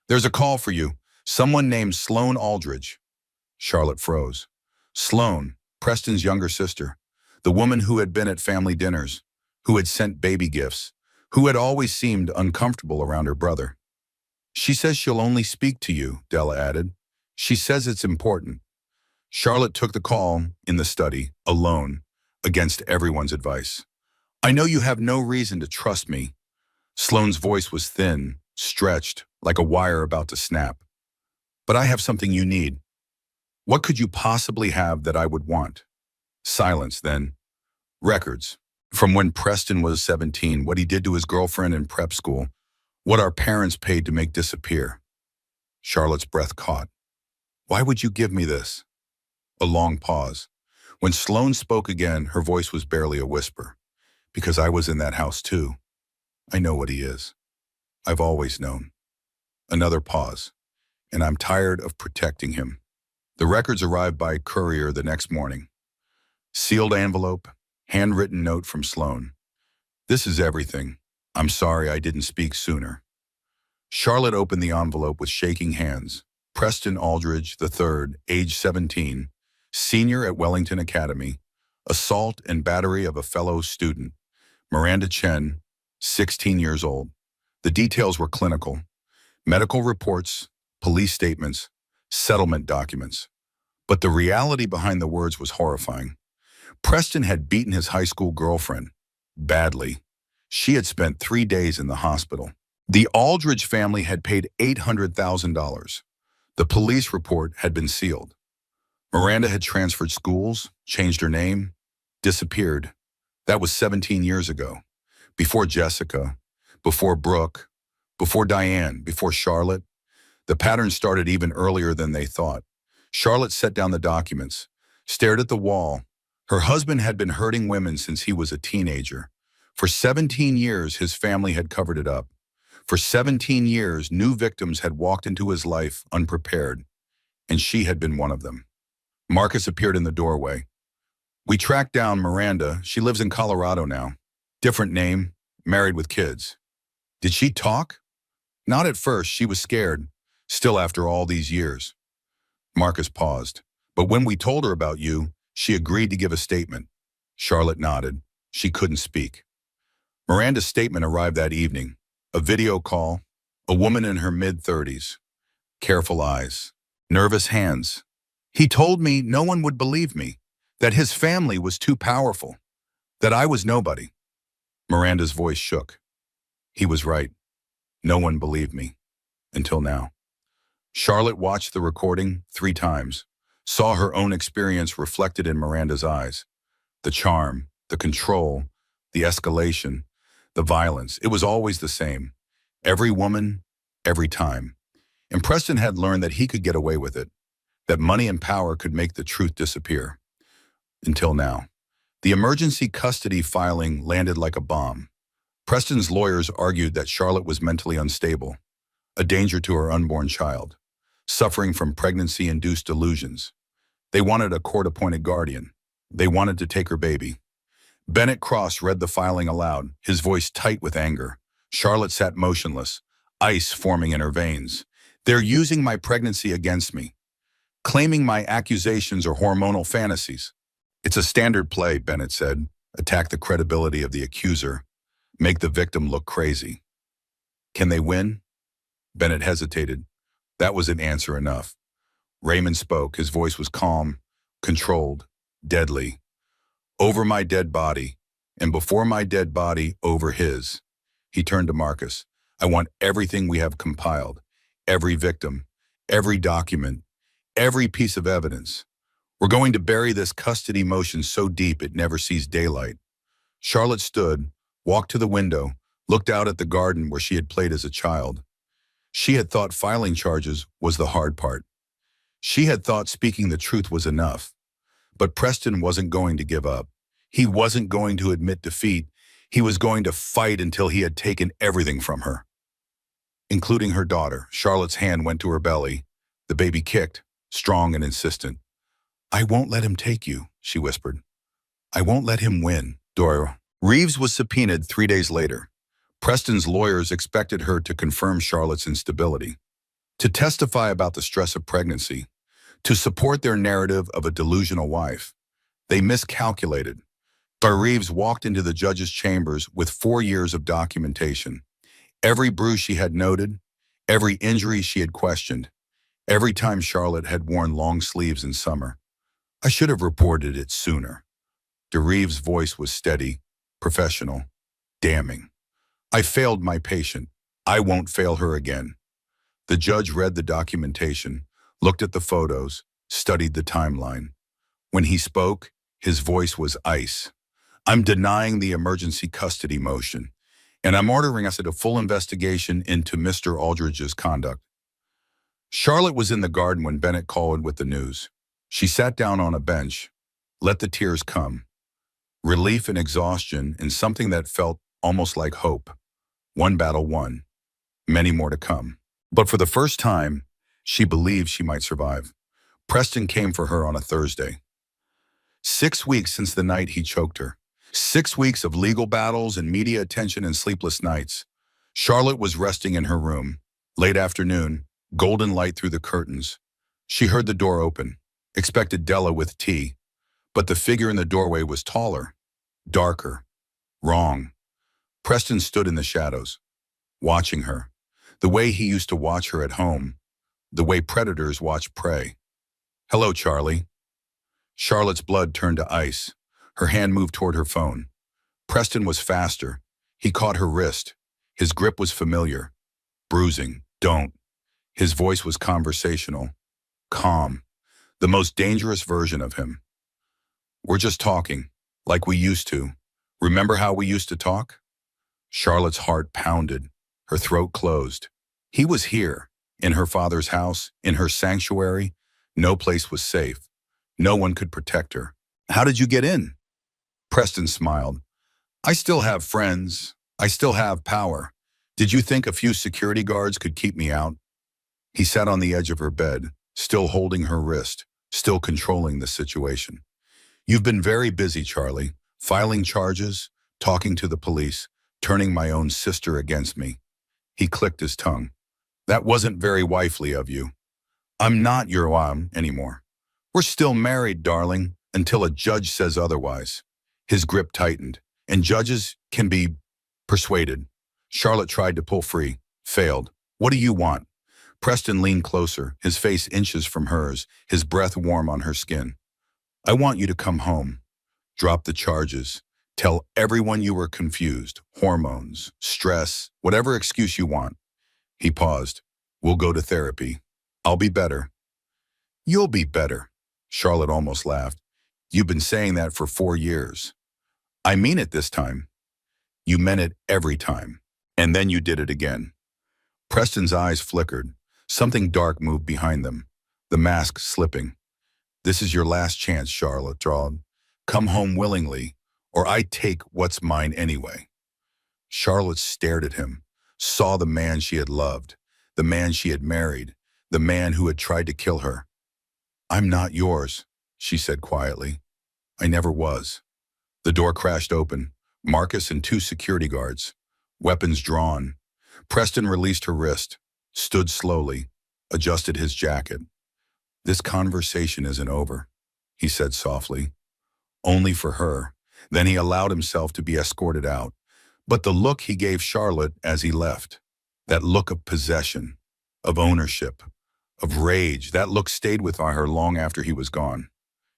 "There's a call for you. Someone named Sloane Aldridge." Charlotte froze. Sloane, Preston's younger sister, the woman who had been at family dinners, who had sent baby gifts, who had always seemed uncomfortable around her brother. "She says she'll only speak to you," Della added. "She says it's important." Charlotte took the call in the study, alone, against everyone's advice. "I know you have no reason to trust me." Sloane's voice was thin, stretched, like a wire about to snap. "But I have something you need." "What could you possibly have that I would want?" Silence, then. "Records. From when Preston was 17, what he did to his girlfriend in prep school, what our parents paid to make disappear." Charlotte's breath caught. "Why would you give me this?" A long pause. When Sloane spoke again, her voice was barely a whisper. "Because I was in that house too. I know what he is. I've always known." Another pause. "And I'm tired of protecting him." The records arrived by courier the next morning. Sealed envelope, handwritten note from Sloane. "This is everything. I'm sorry I didn't speak sooner." Charlotte opened the envelope with shaking hands. Preston Aldridge III, age 17, senior at Wellington Academy, assault and battery of a fellow student. Miranda Chen, 16 years old. The details were clinical. Medical reports, police statements, settlement documents. But the reality behind the words was horrifying. Preston had beaten his high school girlfriend. Badly. She had spent 3 days in the hospital. The Aldridge family had paid $800,000. The police report had been sealed. Miranda had transferred schools, changed her name, disappeared. That was 17 years ago. Before Jessica, before Brooke, before Diane, before Charlotte. The pattern started even earlier than they thought. Charlotte set down the documents, stared at the wall. Her husband had been hurting women since he was a teenager. For 17 years, his family had covered it up. For 17 years, new victims had walked into his life unprepared, and she had been one of them. Marcus appeared in the doorway. "We tracked down Miranda. She lives in Colorado now. Different name, married with kids." "Did she talk?" "Not at first. She was scared. Still after all these years." Marcus paused. "But when we told her about you, she agreed to give a statement." Charlotte nodded. She couldn't speak. Miranda's statement arrived that evening. A video call, a woman in her mid-30s. Careful eyes, nervous hands. "He told me no one would believe me, that his family was too powerful, that I was nobody." Miranda's voice shook. "He was right. No one believed me. Until now." Charlotte watched the recording 3 times, saw her own experience reflected in Miranda's eyes. The charm, the control, the escalation, the violence. It was always the same. Every woman, every time. And Preston had learned that he could get away with it, that money and power could make the truth disappear. Until now. The emergency custody filing landed like a bomb. Preston's lawyers argued that Charlotte was mentally unstable, a danger to her unborn child, suffering from pregnancy-induced delusions. They wanted a court-appointed guardian. They wanted to take her baby. Bennett Cross read the filing aloud, his voice tight with anger. Charlotte sat motionless, ice forming in her veins. "They're using my pregnancy against me, claiming my accusations are hormonal fantasies." "It's a standard play," Bennett said. "Attack the credibility of the accuser. Make the victim look crazy." "Can they win?" Bennett hesitated. That was an answer enough. Raymond spoke. His voice was calm, controlled, deadly. "Over my dead body, and before my dead body, over his." He turned to Marcus. "I want everything we have compiled, every victim, every document, every piece of evidence. We're going to bury this custody motion so deep it never sees daylight." Charlotte stood, walked to the window, looked out at the garden where she had played as a child. She had thought filing charges was the hard part. She had thought speaking the truth was enough. But Preston wasn't going to give up. He wasn't going to admit defeat. He was going to fight until he had taken everything from her. including her daughter. Charlotte's hand went to her belly. The baby kicked, strong and insistent. "I won't let him take you," she whispered. "I won't let him win." Dora. Reeves was subpoenaed 3 days later. Preston's lawyers expected her to confirm Charlotte's instability, to testify about the stress of pregnancy, to support their narrative of a delusional wife. They miscalculated. But Reeves walked into the judge's chambers with 4 years of documentation. Every bruise she had noted, every injury she had questioned, every time Charlotte had worn long sleeves in summer. "I should have reported it sooner." Reeves' voice was steady, professional, damning. "I failed my patient. I won't fail her again." The judge read the documentation, looked at the photos, studied the timeline. When he spoke, his voice was ice. "I'm denying the emergency custody motion, and I'm ordering us a full investigation into Mr. Aldridge's conduct." Charlotte was in the garden when Bennett called with the news. She sat down on a bench, let the tears come. Relief and exhaustion in something that felt almost like hope. One battle won, many more to come. But for the first time, she believed she might survive. Preston came for her on a Thursday. 6 weeks since the night he choked her. 6 weeks of legal battles and media attention and sleepless nights. Charlotte was resting in her room. Late afternoon, golden light through the curtains. She heard the door open, expected Della with tea. But the figure in the doorway was taller, darker, wrong. Preston stood in the shadows, watching her, the way he used to watch her at home, the way predators watch prey. "Hello, Charlie." Charlotte's blood turned to ice. Her hand moved toward her phone. Preston was faster. He caught her wrist. His grip was familiar. Bruising. "Don't." His voice was conversational, calm, the most dangerous version of him. "We're just talking, like we used to. Remember how we used to talk?" Charlotte's heart pounded. Her throat closed. He was here, in her father's house, in her sanctuary. No place was safe. No one could protect her. "How did you get in?" Preston smiled. "I still have friends. I still have power. Did you think a few security guards could keep me out?" He sat on the edge of her bed, still holding her wrist, still controlling the situation. "You've been very busy, Charlie, filing charges, talking to the police, turning my own sister against me." He clicked his tongue. "That wasn't very wifely of you. I'm not your mom anymore. We're still married, darling, until a judge says otherwise." His grip tightened, and judges can be persuaded. Charlotte tried to pull free, failed. "What do you want?" Preston leaned closer, his face inches from hers, his breath warm on her skin. "I want you to come home. Drop the charges. Tell everyone you were confused, hormones, stress, whatever excuse you want." He paused. "We'll go to therapy. I'll be better." "You'll be better." Charlotte almost laughed. "You've been saying that for 4 years. I mean it this time." "You meant it every time. And then you did it again." Preston's eyes flickered. Something dark moved behind them, the mask slipping. "This is your last chance," Charlotte drawled. "Come home willingly, or I take what's mine anyway." Charlotte stared at him, saw the man she had loved, the man she had married, the man who had tried to kill her. "I'm not yours," she said quietly. "I never was." The door crashed open. Marcus and 2 security guards, weapons drawn. Preston released her wrist, stood slowly, adjusted his jacket. "This conversation isn't over," he said softly. "Only for her." Then he allowed himself to be escorted out. But the look he gave Charlotte as he left, that look of possession, of ownership, of rage, that look stayed with her long after he was gone.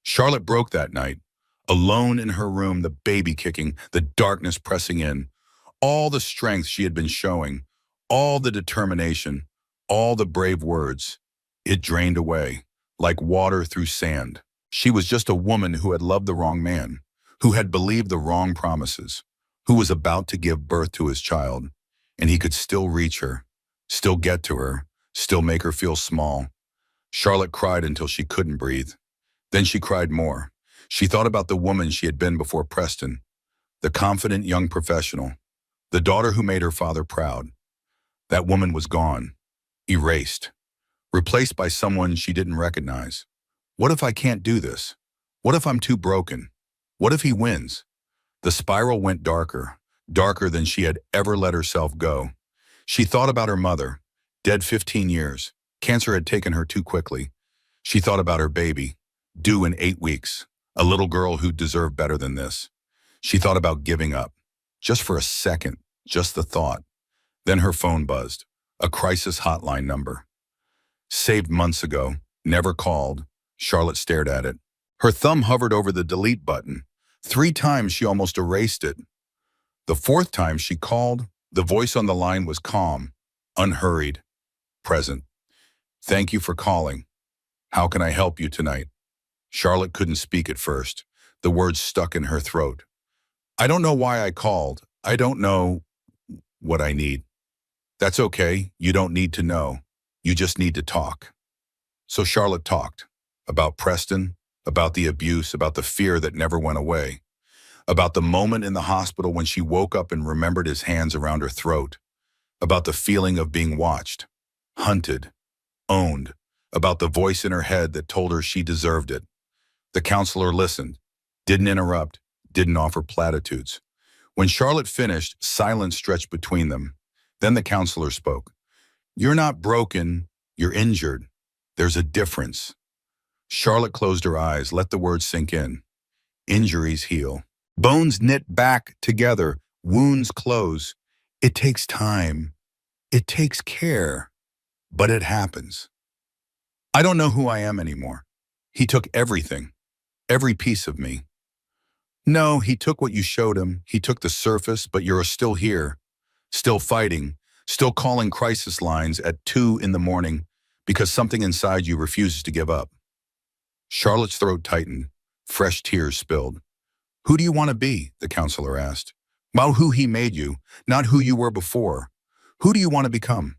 Charlotte broke that night, alone in her room, the baby kicking, the darkness pressing in. All the strength she had been showing, all the determination, all the brave words, it drained away, like water through sand. She was just a woman who had loved the wrong man, who had believed the wrong promises, who was about to give birth to his child, and he could still reach her, still get to her, still make her feel small. Charlotte cried until she couldn't breathe. Then she cried more. She thought about the woman she had been before Preston, the confident young professional, the daughter who made her father proud, That woman was gone, erased, replaced by someone she didn't recognize. What if I can't do this? What if I'm too broken? What if he wins? The spiral went darker, darker than she had ever let herself go. She thought about her mother, dead 15 years. Cancer had taken her too quickly. She thought about her baby, due in 8 weeks, a little girl who deserved better than this. She thought about giving up, just for a second, just the thought. Then her phone buzzed, a crisis hotline number. Saved months ago, never called. Charlotte stared at it. Her thumb hovered over the delete button. 3 times she almost erased it. The 4th time she called, the voice on the line was calm, unhurried, present. Thank you for calling. How can I help you tonight? Charlotte couldn't speak at first. The words stuck in her throat. I don't know why I called. I don't know what I need. That's okay. You don't need to know. You just need to talk. So Charlotte talked about Preston, about the abuse, about the fear that never went away, about the moment in the hospital when she woke up and remembered his hands around her throat, about the feeling of being watched, hunted, owned, about the voice in her head that told her she deserved it. The counselor listened, didn't interrupt, didn't offer platitudes. When Charlotte finished, silence stretched between them. Then the counselor spoke. You're not broken, you're injured. There's a difference. Charlotte closed her eyes, let the words sink in. Injuries heal. Bones knit back together, wounds close. It takes time. It takes care. But it happens. I don't know who I am anymore. He took everything, every piece of me. No, he took what you showed him. He took the surface, but you're still here, still fighting, still calling crisis lines at 2 in the morning because something inside you refuses to give up. Charlotte's throat tightened. Fresh tears spilled. Who do you want to be? The counselor asked. About who he made you, not who you were before. Who do you want to become?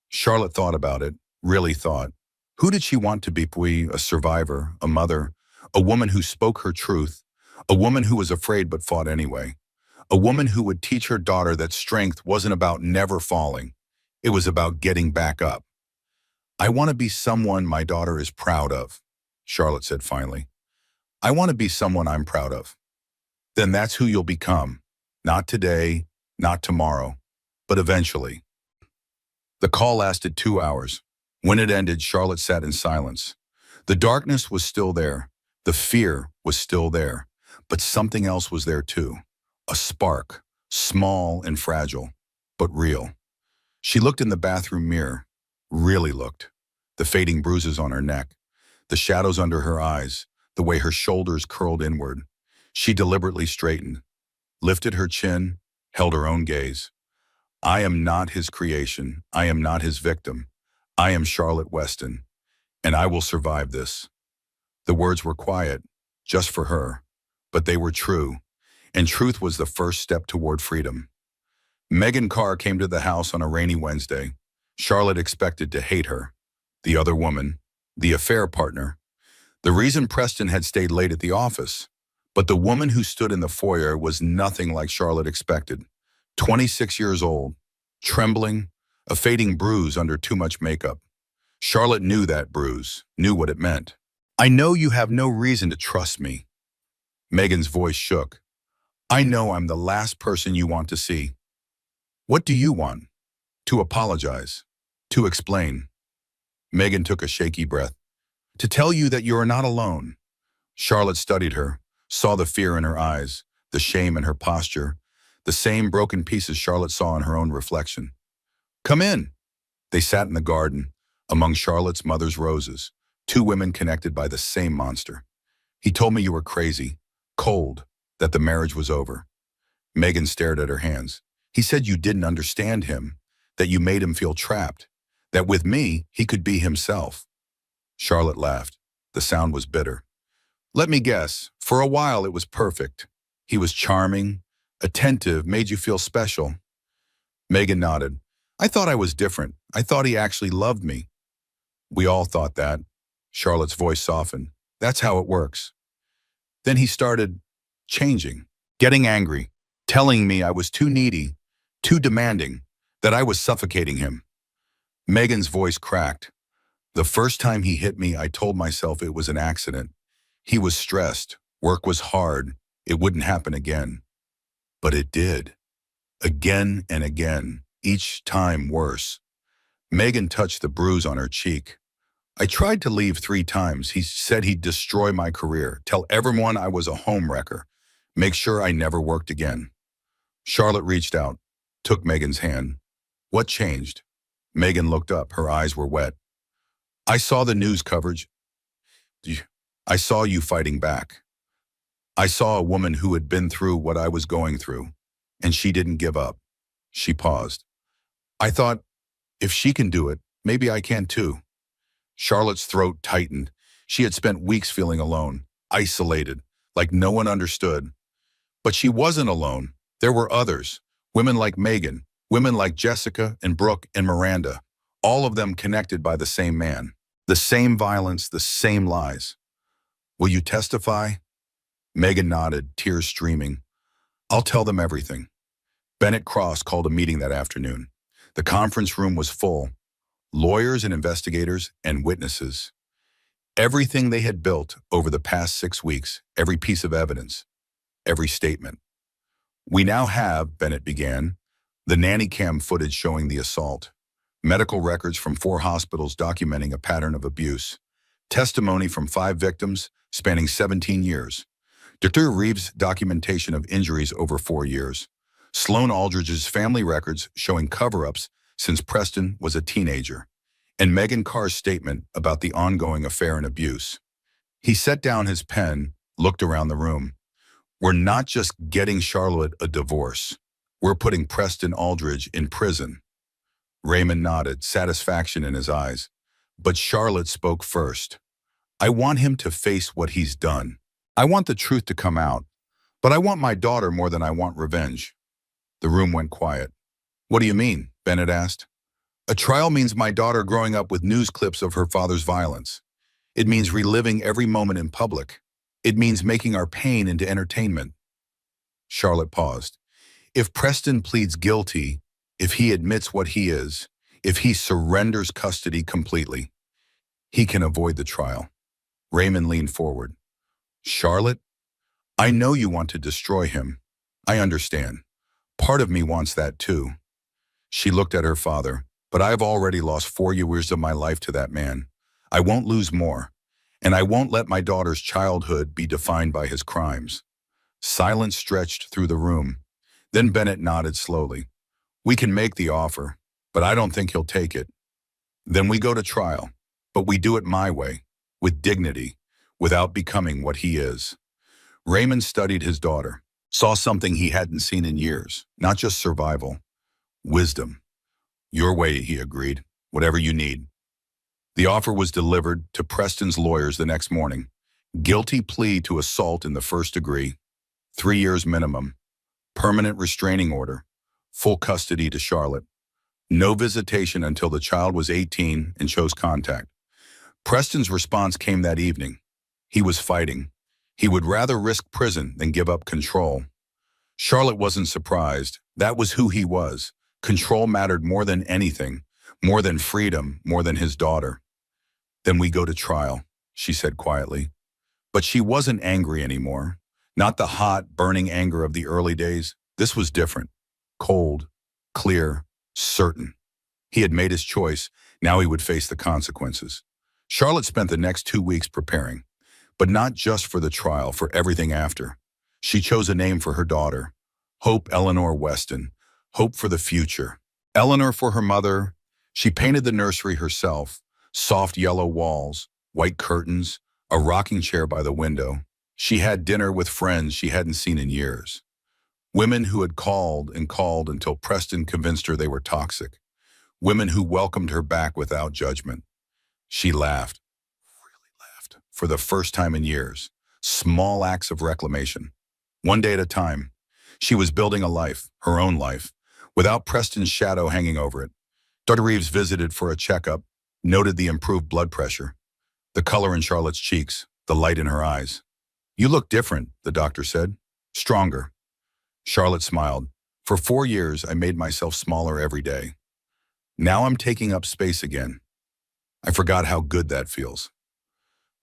Charlotte thought about it, really thought. Who did she want to be? A survivor, a mother, a woman who spoke her truth, a woman who was afraid but fought anyway, a woman who would teach her daughter that strength wasn't about never falling. It was about getting back up. I want to be someone my daughter is proud of, Charlotte said finally. I want to be someone I'm proud of. Then that's who you'll become. Not today, not tomorrow, but eventually. The call lasted 2 hours. When it ended, Charlotte sat in silence. The darkness was still there. The fear was still there. But something else was there too. A spark, small and fragile, but real. She looked in the bathroom mirror, really looked. The fading bruises on her neck, the shadows under her eyes, the way her shoulders curled inward. She deliberately straightened, lifted her chin, held her own gaze. I am not his creation. I am not his victim. I am Charlotte Weston, and I will survive this. The words were quiet, just for her, but they were true, and truth was the first step toward freedom. Megan Carr came to the house on a rainy Wednesday. Charlotte expected to hate her. The other woman, the affair partner. The reason Preston had stayed late at the office. But the woman who stood in the foyer was nothing like Charlotte expected. 26 years old, trembling, a fading bruise under too much makeup. Charlotte knew that bruise, knew what it meant. I know you have no reason to trust me. Megan's voice shook. I know I'm the last person you want to see. What do you want? To apologize. To explain. Megan took a shaky breath. To tell you that you are not alone. Charlotte studied her, saw the fear in her eyes, the shame in her posture, the same broken pieces Charlotte saw in her own reflection. Come in. They sat in the garden, among Charlotte's mother's roses, 2 women connected by the same monster. He told me you were crazy, cold, that the marriage was over. Megan stared at her hands. He said you didn't understand him, that you made him feel trapped, that with me, he could be himself. Charlotte laughed. The sound was bitter. Let me guess, for a while it was perfect. He was charming, attentive, made you feel special. Megan nodded. I thought I was different. I thought he actually loved me. We all thought that. Charlotte's voice softened. That's how it works. Then he started changing, getting angry, telling me I was too needy, too demanding, that I was suffocating him. Megan's voice cracked. The first time he hit me, I told myself it was an accident. He was stressed. Work was hard. It wouldn't happen again. But it did. Again and again, each time worse. Megan touched the bruise on her cheek. I tried to leave 3 times. He said he'd destroy my career, tell everyone I was a homewrecker, make sure I never worked again. Charlotte reached out, took Megan's hand. What changed? Megan looked up. Her eyes were wet. I saw the news coverage. I saw you fighting back. I saw a woman who had been through what I was going through, and she didn't give up. She paused. I thought, if she can do it, maybe I can too. Charlotte's throat tightened. She had spent weeks feeling alone, isolated, like no one understood. But she wasn't alone. There were others, women like Megan, women like Jessica and Brooke and Miranda, all of them connected by the same man, the same violence, the same lies. Will you testify? Megan nodded, tears streaming. I'll tell them everything. Bennett Cross called a meeting that afternoon. The conference room was full. Lawyers and investigators and witnesses. Everything they had built over the past 6 weeks, every piece of evidence, every statement. We now have, Bennett began, the nanny cam footage showing the assault, medical records from 4 hospitals documenting a pattern of abuse, testimony from 5 victims spanning 17 years, Dr. Reeves' documentation of injuries over 4 years, Sloan Aldridge's family records showing cover-ups since Preston was a teenager, and Megan Carr's statement about the ongoing affair and abuse. He set down his pen, looked around the room. We're not just getting Charlotte a divorce. We're putting Preston Aldridge in prison. Raymond nodded, satisfaction in his eyes. But Charlotte spoke first. I want him to face what he's done. I want the truth to come out. But I want my daughter more than I want revenge. The room went quiet. What do you mean? Bennett asked. A trial means my daughter growing up with news clips of her father's violence. It means reliving every moment in public. It means making our pain into entertainment. Charlotte paused. If Preston pleads guilty, if he admits what he is, if he surrenders custody completely, he can avoid the trial. Raymond leaned forward. Charlotte, I know you want to destroy him. I understand. Part of me wants that too. She looked at her father. But I've already lost 4 years of my life to that man. I won't lose more. And I won't let my daughter's childhood be defined by his crimes. Silence stretched through the room. Then Bennett nodded slowly. We can make the offer, but I don't think he'll take it. Then we go to trial, but we do it my way, with dignity, without becoming what he is. Raymond studied his daughter, saw something he hadn't seen in years, not just survival, wisdom. Your way, he agreed. Whatever you need. The offer was delivered to Preston's lawyers the next morning. Guilty plea to assault in the first degree, 3 years minimum, permanent restraining order, full custody to Charlotte, no visitation until the child was 18 and chose contact. Preston's response came that evening. He was fighting. He would rather risk prison than give up control. Charlotte wasn't surprised. That was who he was. Control mattered more than anything, more than freedom, more than his daughter. Then we go to trial, she said quietly. But she wasn't angry anymore. Not the hot, burning anger of the early days. This was different. Cold, clear, certain. He had made his choice. Now he would face the consequences. Charlotte spent the next 2 weeks preparing, but not just for the trial, for everything after. She chose a name for her daughter, Hope Eleanor Weston. Hope for the future. Eleanor for her mother. She painted the nursery herself. Soft yellow walls, white curtains, a rocking chair by the window. She had dinner with friends she hadn't seen in years. Women who had called and called until Preston convinced her they were toxic. Women who welcomed her back without judgment. She laughed, really laughed, for the first time in years. Small acts of reclamation. One day at a time. She was building a life, her own life, without Preston's shadow hanging over it. Dr. Reeves visited for a checkup, noted the improved blood pressure, the color in Charlotte's cheeks, the light in her eyes. You look different, the doctor said. Stronger. Charlotte smiled. For 4 years, I made myself smaller every day. Now I'm taking up space again. I forgot how good that feels.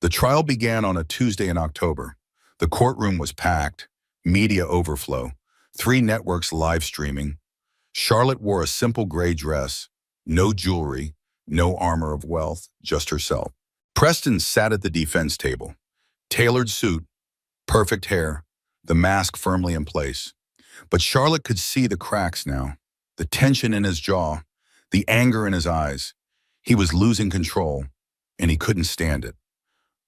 The trial began on a Tuesday in October. The courtroom was packed, media overflow, 3 networks live streaming. Charlotte wore a simple gray dress, no jewelry, no armor of wealth, just herself. Preston sat at the defense table, tailored suit, perfect hair, the mask firmly in place. But Charlotte could see the cracks now, the tension in his jaw, the anger in his eyes. He was losing control, and he couldn't stand it.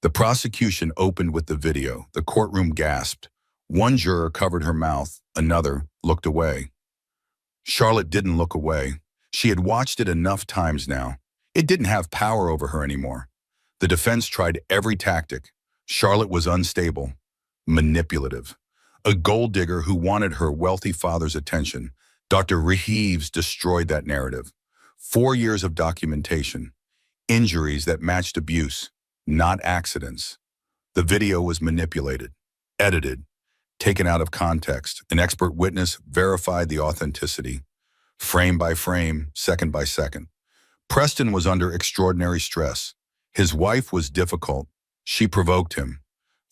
The prosecution opened with the video. The courtroom gasped. One juror covered her mouth, another looked away. Charlotte didn't look away. She had watched it enough times now. It didn't have power over her anymore. The defense tried every tactic. Charlotte was unstable, manipulative, a gold digger who wanted her wealthy father's attention. Dr. Reeves destroyed that narrative. 4 years of documentation, injuries that matched abuse, not accidents. The video was manipulated, edited, taken out of context. An expert witness verified the authenticity, frame by frame, second by second. Preston was under extraordinary stress. His wife was difficult. She provoked him.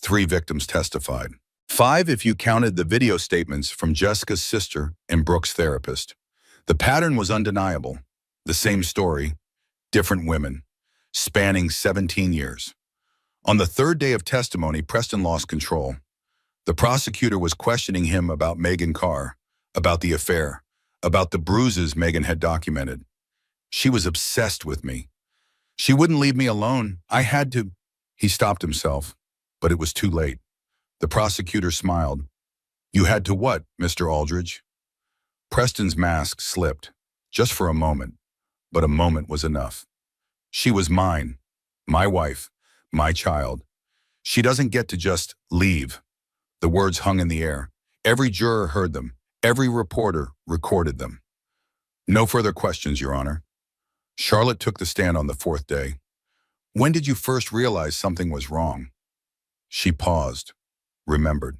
3 victims testified. 5 if you counted the video statements from Jessica's sister and Brooke's therapist. The pattern was undeniable. The same story, different women, spanning 17 years. On the 3rd day of testimony, Preston lost control. The prosecutor was questioning him about Megan Carr, about the affair, about the bruises Megan had documented. She was obsessed with me. She wouldn't leave me alone. I had to. He stopped himself, but it was too late. The prosecutor smiled. You had to what, Mr. Aldridge? Preston's mask slipped, just for a moment, but a moment was enough. She was mine, my wife, my child. She doesn't get to just leave. The words hung in the air. Every juror heard them. Every reporter recorded them. No further questions, Your Honor. Charlotte took the stand on the 4th day. When did you first realize something was wrong? She paused, remembered.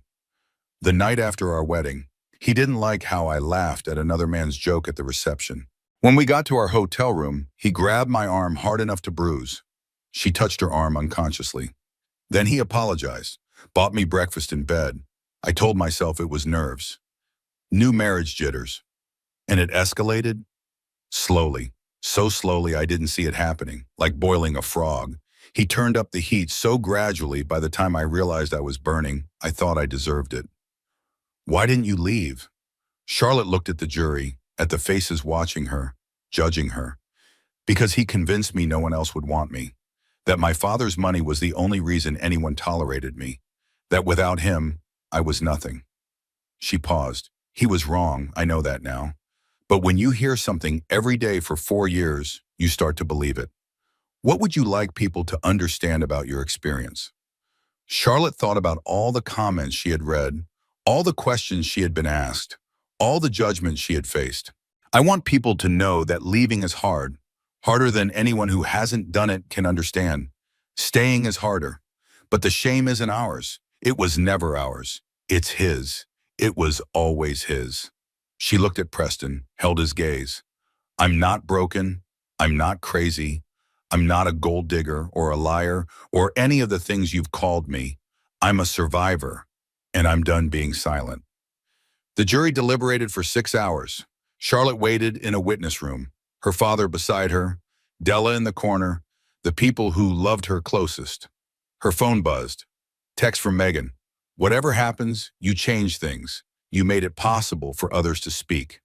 The night after our wedding. He didn't like how I laughed at another man's joke at the reception. When we got to our hotel room, he grabbed my arm hard enough to bruise. She touched her arm unconsciously. Then he apologized, bought me breakfast in bed. I told myself it was nerves. New marriage jitters. And it escalated? Slowly. So slowly I didn't see it happening, like boiling a frog. He turned up the heat so gradually by the time I realized I was burning, I thought I deserved it. Why didn't you leave? Charlotte looked at the jury, at the faces watching her, judging her. Because he convinced me no one else would want me. That my father's money was the only reason anyone tolerated me. That without him, I was nothing. She paused. He was wrong, I know that now. But when you hear something every day for 4 years, you start to believe it. What would you like people to understand about your experience? Charlotte thought about all the comments she had read, all the questions she had been asked, all the judgments she had faced. I want people to know that leaving is hard, harder than anyone who hasn't done it can understand. Staying is harder, but the shame isn't ours. It was never ours. It's his. It was always his. She looked at Preston, held his gaze. I'm not broken. I'm not crazy. I'm not a gold digger or a liar or any of the things you've called me. I'm a survivor, and I'm done being silent. The jury deliberated for 6 hours. Charlotte waited in a witness room, her father beside her, Della in the corner, the people who loved her closest. Her phone buzzed. Text from Megan. Whatever happens, you change things. You made it possible for others to speak.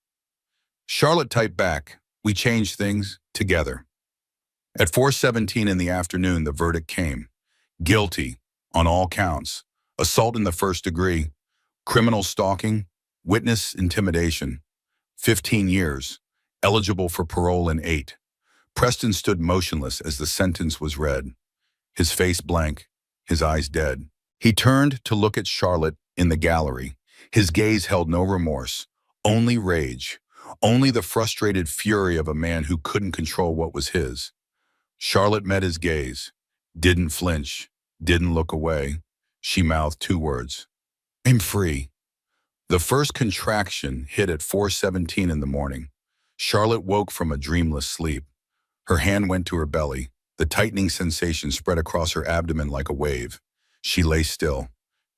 Charlotte typed back, we changed things together. At 4:17 in the afternoon, the verdict came. Guilty on all counts. Assault in the first degree, criminal stalking, witness intimidation. 15 years, eligible for parole in 8. Preston stood motionless as the sentence was read. His face blank, his eyes dead. He turned to look at Charlotte in the gallery. His gaze held no remorse, only rage, only the frustrated fury of a man who couldn't control what was his. Charlotte met his gaze, didn't flinch, didn't look away. She mouthed 2 words. I'm free. The first contraction hit at 4:17 in the morning. Charlotte woke from a dreamless sleep. Her hand went to her belly. The tightening sensation spread across her abdomen like a wave. She lay still,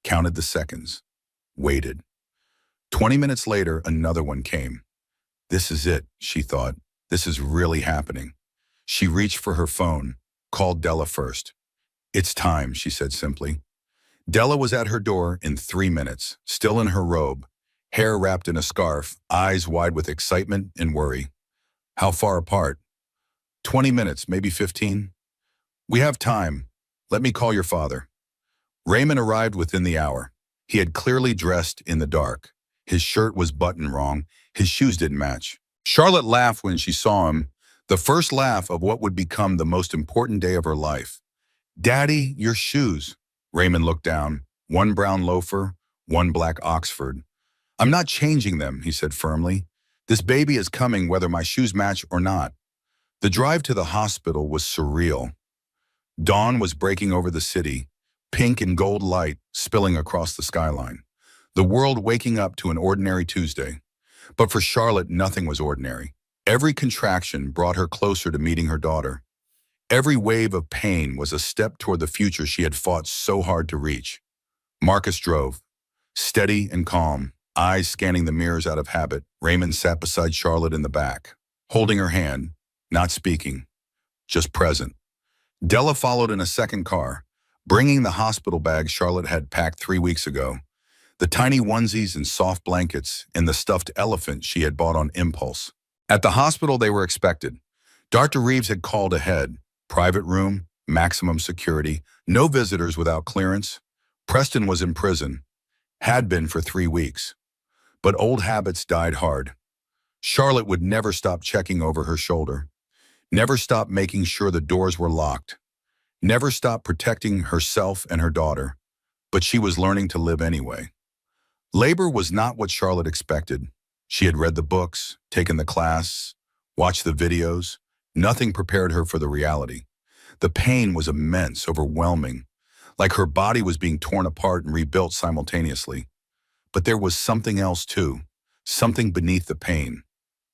counted the seconds, waited. 20 minutes later, another one came. This is it, she thought. This is really happening. She reached for her phone, called Della first. It's time, she said simply. Della was at her door in 3 minutes, still in her robe, hair wrapped in a scarf, eyes wide with excitement and worry. How far apart? 20 minutes, maybe 15. We have time. Let me call your father. Raymond arrived within the hour. He had clearly dressed in the dark. His shirt was buttoned wrong. His shoes didn't match. Charlotte laughed when she saw him, the first laugh of what would become the most important day of her life. Daddy, your shoes. Raymond looked down. One brown loafer, one black Oxford. I'm not changing them, he said firmly. This baby is coming whether my shoes match or not. The drive to the hospital was surreal. Dawn was breaking over the city, pink and gold light spilling across the skyline. The world waking up to an ordinary Tuesday. But for Charlotte, nothing was ordinary. Every contraction brought her closer to meeting her daughter. Every wave of pain was a step toward the future she had fought so hard to reach. Marcus drove, steady and calm, eyes scanning the mirrors out of habit. Raymond sat beside Charlotte in the back, holding her hand, not speaking, just present. Della followed in a second car, bringing the hospital bag Charlotte had packed 3 weeks ago. The tiny onesies and soft blankets and the stuffed elephant she had bought on impulse. At the hospital they were expected. Dr. Reeves had called ahead. Private room, maximum security, no visitors without clearance. Preston was in prison, had been for 3 weeks. But old habits died hard. Charlotte would never stop checking over her shoulder, never stop making sure the doors were locked, never stop protecting herself and her daughter. But she was learning to live anyway. Labor was not what Charlotte expected. She had read the books, taken the class, watched the videos. Nothing prepared her for the reality. The pain was immense, overwhelming, like her body was being torn apart and rebuilt simultaneously. But there was something else too, something beneath the pain.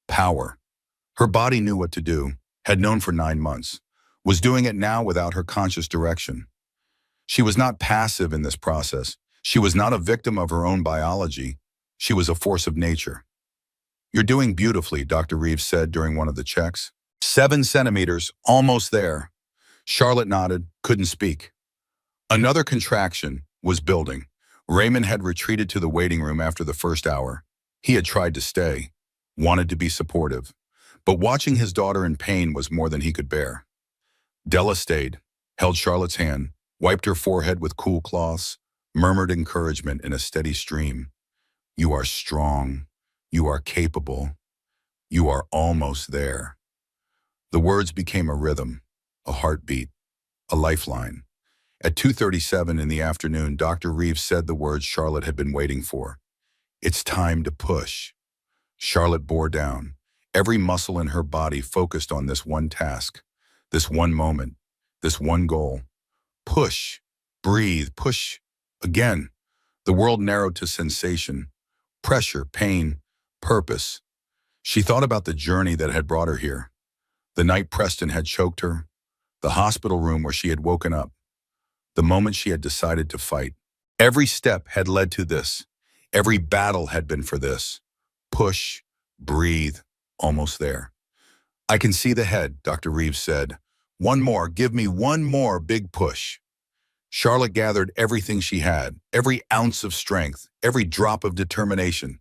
Power. Her body knew what to do, had known for 9 months, was doing it now without her conscious direction. She was not passive in this process. She was not a victim of her own biology. She was a force of nature. You're doing beautifully, Dr. Reeves said during one of the checks. 7 centimeters, almost there. Charlotte nodded, couldn't speak. Another contraction was building. Raymond had retreated to the waiting room after the first hour. He had tried to stay, wanted to be supportive. But watching his daughter in pain was more than he could bear. Della stayed, held Charlotte's hand, wiped her forehead with cool cloths, murmured encouragement in a steady stream. You are strong. You are capable. You are almost there. The words became a rhythm, a heartbeat, a lifeline. At 2:37 in the afternoon, Dr. Reeves said the words Charlotte had been waiting for. It's time to push. Charlotte bore down, every muscle in her body focused on this one task, this one moment, this one goal. Push, breathe, push. Again, the world narrowed to sensation, pressure, pain, purpose. She thought about the journey that had brought her here. The night Preston had choked her, the hospital room where she had woken up, the moment she had decided to fight. Every step had led to this. Every battle had been for this. Push, breathe, almost there. I can see the head, Dr. Reeves said. One more, give me one more big push. Charlotte gathered everything she had, every ounce of strength, every drop of determination.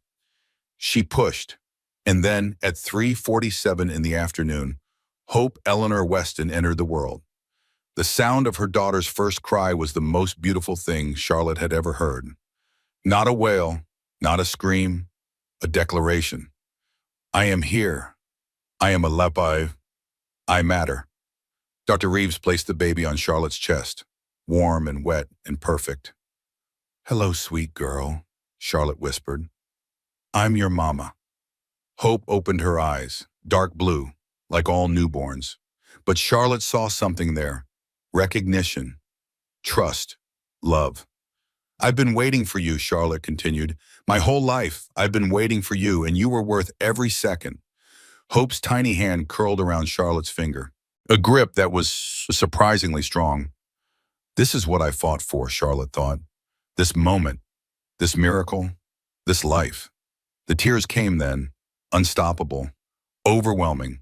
She pushed, and then at 3:47 in the afternoon, Hope Eleanor Weston entered the world. The sound of her daughter's first cry was the most beautiful thing Charlotte had ever heard. Not a wail, not a scream, a declaration. I am here. I am alive. I matter. Dr. Reeves placed the baby on Charlotte's chest, warm and wet and perfect. Hello, sweet girl, Charlotte whispered. I'm your mama. Hope opened her eyes, dark blue, like all newborns. But Charlotte saw something there. Recognition, trust, love. I've been waiting for you, Charlotte continued. My whole life, I've been waiting for you, and you were worth every second. Hope's tiny hand curled around Charlotte's finger, a grip that was surprisingly strong. This is what I fought for, Charlotte thought. This moment, this miracle, this life. The tears came then, unstoppable, overwhelming.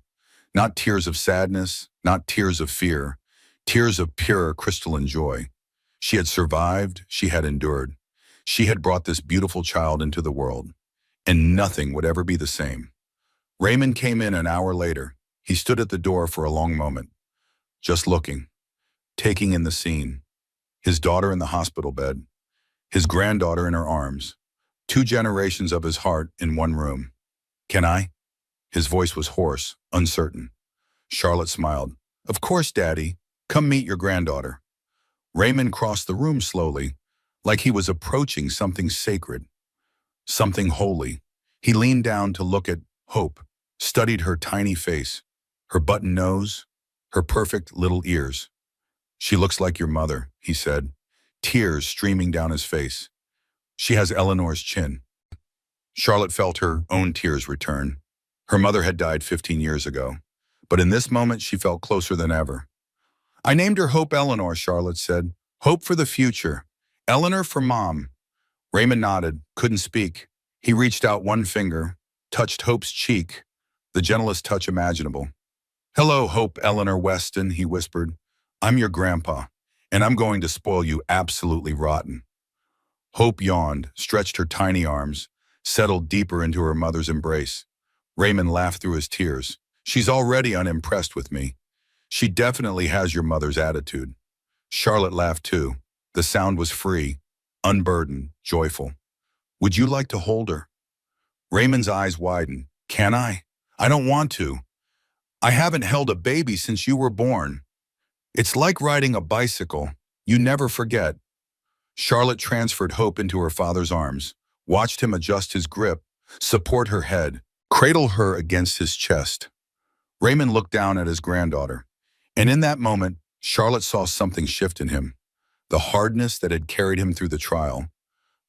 Not tears of sadness, not tears of fear, tears of pure crystalline joy. She had survived, she had endured. She had brought this beautiful child into the world, and nothing would ever be the same. Raymond came in an hour later. He stood at the door for a long moment, just looking, taking in the scene. His daughter in the hospital bed, his granddaughter in her arms, 2 generations of his heart in one room. Can I? His voice was hoarse, uncertain. Charlotte smiled. Of course, Daddy. Come meet your granddaughter. Raymond crossed the room slowly, like he was approaching something sacred, something holy. He leaned down to look at Hope, studied her tiny face, her button nose, her perfect little ears. She looks like your mother, he said, tears streaming down his face. She has Eleanor's chin. Charlotte felt her own tears return. Her mother had died 15 years ago, but in this moment she felt closer than ever. I named her Hope Eleanor, Charlotte said. Hope for the future. Eleanor for Mom. Raymond nodded, couldn't speak. He reached out one finger, touched Hope's cheek, the gentlest touch imaginable. Hello, Hope Eleanor Weston, he whispered. I'm your grandpa, and I'm going to spoil you absolutely rotten. Hope yawned, stretched her tiny arms, settled deeper into her mother's embrace. Raymond laughed through his tears. She's already unimpressed with me. She definitely has your mother's attitude. Charlotte laughed too. The sound was free, unburdened, joyful. Would you like to hold her? Raymond's eyes widened. Can I? I don't want to. I haven't held a baby since you were born. It's like riding a bicycle. You never forget. Charlotte transferred Hope into her father's arms, watched him adjust his grip, support her head, cradle her against his chest. Raymond looked down at his granddaughter, and in that moment, Charlotte saw something shift in him. The hardness that had carried him through the trial,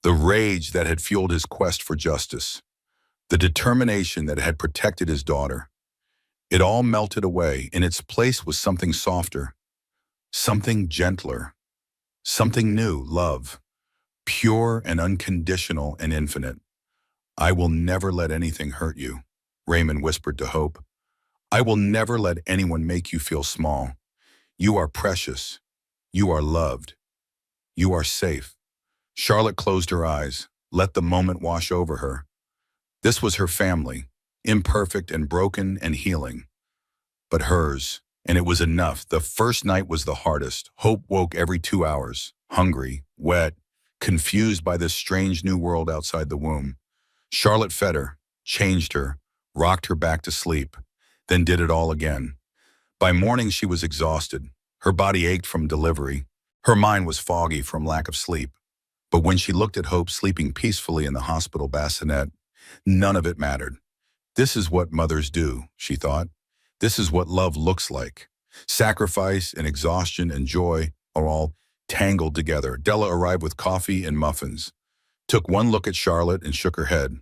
the rage that had fueled his quest for justice, the determination that had protected his daughter. It all melted away. In its place was something softer, something gentler, something new, love, pure and unconditional and infinite. I will never let anything hurt you, Raymond whispered to Hope. I will never let anyone make you feel small. You are precious. You are loved. You are safe. Charlotte closed her eyes, let the moment wash over her. This was her family, imperfect and broken and healing, but hers, and it was enough. The first night was the hardest. Hope woke every 2 hours, hungry, wet, confused by this strange new world outside the womb. Charlotte fed her, changed her, rocked her back to sleep, then did it all again. By morning she was exhausted. Her body ached from delivery. Her mind was foggy from lack of sleep. But when she looked at Hope sleeping peacefully in the hospital bassinet, none of it mattered. This is what mothers do, she thought. This is what love looks like. Sacrifice and exhaustion and joy are all tangled together. Della arrived with coffee and muffins, took one look at Charlotte and shook her head.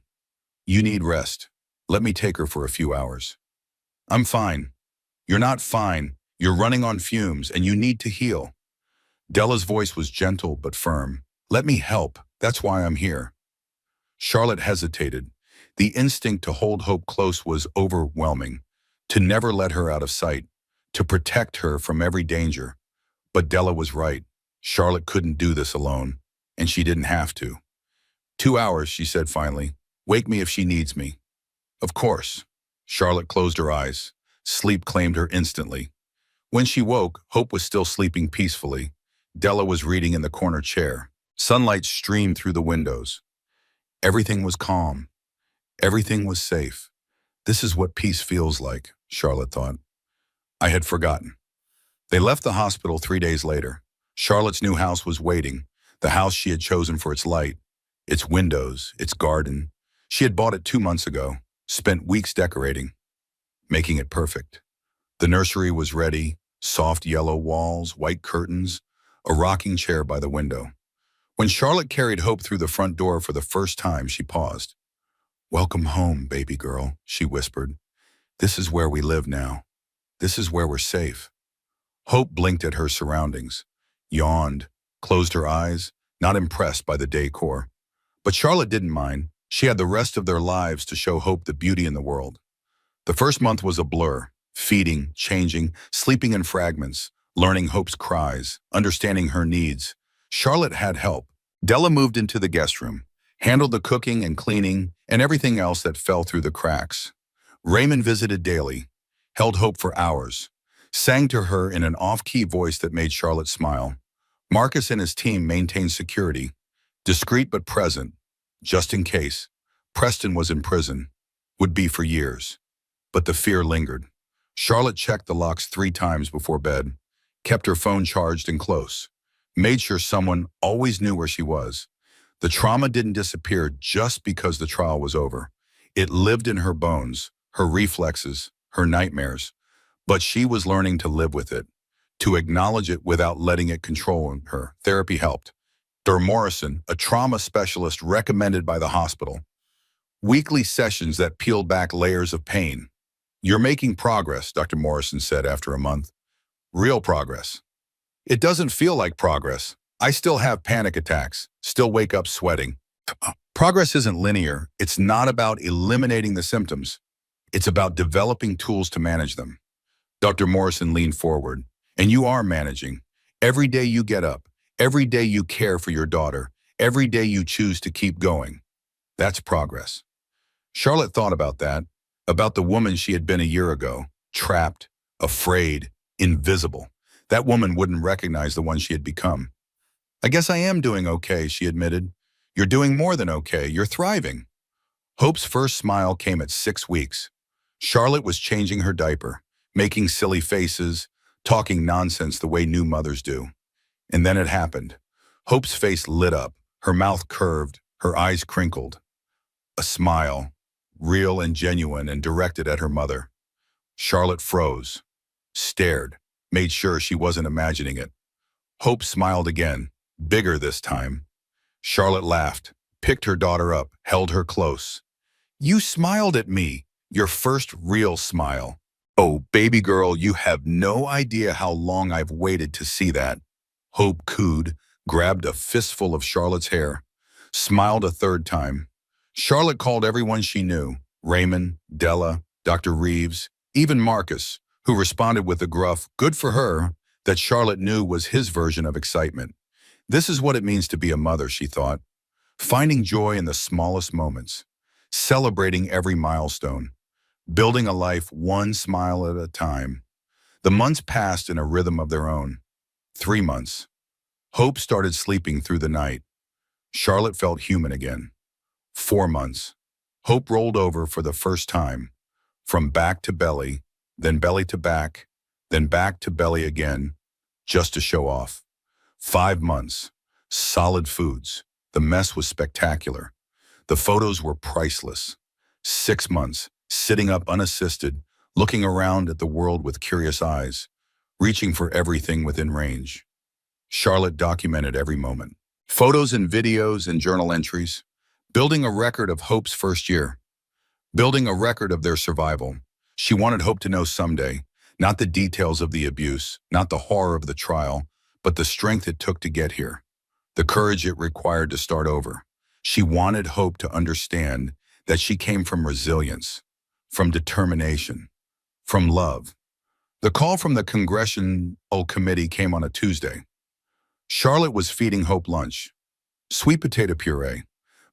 You need rest. Let me take her for a few hours. I'm fine. You're not fine. You're running on fumes and you need to heal. Della's voice was gentle but firm. Let me help. That's why I'm here. Charlotte hesitated. The instinct to hold Hope close was overwhelming, to never let her out of sight, to protect her from every danger. But Della was right. Charlotte couldn't do this alone, and she didn't have to. 2 hours, she said finally. Wake me if she needs me. Of course. Charlotte closed her eyes. Sleep claimed her instantly. When she woke, Hope was still sleeping peacefully. Della was reading in the corner chair. Sunlight streamed through the windows. Everything was calm. Everything was safe. This is what peace feels like, Charlotte thought. I had forgotten. They left the hospital 3 days later. Charlotte's new house was waiting, the house she had chosen for its light, its windows, its garden. She had bought it 2 months ago, spent weeks decorating, making it perfect. The nursery was ready, soft yellow walls, white curtains, a rocking chair by the window. When Charlotte carried Hope through the front door for the first time, she paused. "Welcome home, baby girl," she whispered. "This is where we live now. This is where we're safe." Hope blinked at her surroundings, yawned, closed her eyes, not impressed by the decor. But Charlotte didn't mind. She had the rest of their lives to show Hope the beauty in the world. The first month was a blur, feeding, changing, sleeping in fragments, learning Hope's cries, understanding her needs. Charlotte had help. Della moved into the guest room, handled the cooking and cleaning and everything else that fell through the cracks. Raymond visited daily, held Hope for hours, sang to her in an off-key voice that made Charlotte smile. Marcus and his team maintained security, discreet but present, just in case. Preston was in prison, would be for years. But the fear lingered. Charlotte checked the locks 3 times before bed, kept her phone charged and close, made sure someone always knew where she was. The trauma didn't disappear just because the trial was over. It lived in her bones, her reflexes, her nightmares. But she was learning to live with it, to acknowledge it without letting it control her. Therapy helped. Dr. Morrison, a trauma specialist recommended by the hospital. Weekly sessions that peeled back layers of pain. "You're making progress," Dr. Morrison said after a month. "Real progress." "It doesn't feel like progress. I still have panic attacks, still wake up sweating." Progress isn't linear. It's not about eliminating the symptoms. It's about developing tools to manage them. Dr. Morrison leaned forward. "And you are managing. Every day you get up, every day you care for your daughter, every day you choose to keep going. That's progress." Charlotte thought about that, about the woman she had been a year ago, trapped, afraid, invisible. That woman wouldn't recognize the one she had become. "I guess I am doing okay," she admitted. "You're doing more than okay. You're thriving." Hope's first smile came at 6 weeks. Charlotte was changing her diaper, making silly faces, talking nonsense the way new mothers do. And then it happened. Hope's face lit up, her mouth curved, her eyes crinkled. A smile, real and genuine and directed at her mother. Charlotte froze, stared, made sure she wasn't imagining it. Hope smiled again, bigger this time. Charlotte laughed, picked her daughter up, held her close. "You smiled at me, your first real smile. Oh, baby girl, you have no idea how long I've waited to see that." Hope cooed, grabbed a fistful of Charlotte's hair, smiled a third time. Charlotte called everyone she knew, Raymond, Della, Dr. Reeves, even Marcus, who responded with a gruff, "Good for her," that Charlotte knew was his version of excitement. This is what it means to be a mother, she thought. Finding joy in the smallest moments, celebrating every milestone, building a life one smile at a time. The months passed in a rhythm of their own. 3 months. Hope started sleeping through the night. Charlotte felt human again. 4 months. Hope rolled over for the first time, from back to belly, then belly to back, then back to belly again, just to show off. 5 months. Solid foods. The mess was spectacular. The photos were priceless. 6 months. Sitting up unassisted, looking around at the world with curious eyes, reaching for everything within range. Charlotte documented every moment. Photos and videos and journal entries, building a record of Hope's first year, building a record of their survival. She wanted Hope to know someday, not the details of the abuse, not the horror of the trial, but the strength it took to get here, the courage it required to start over. She wanted Hope to understand that she came from resilience, from determination, from love. The call from the Congressional Committee came on a Tuesday. Charlotte was feeding Hope lunch, sweet potato puree.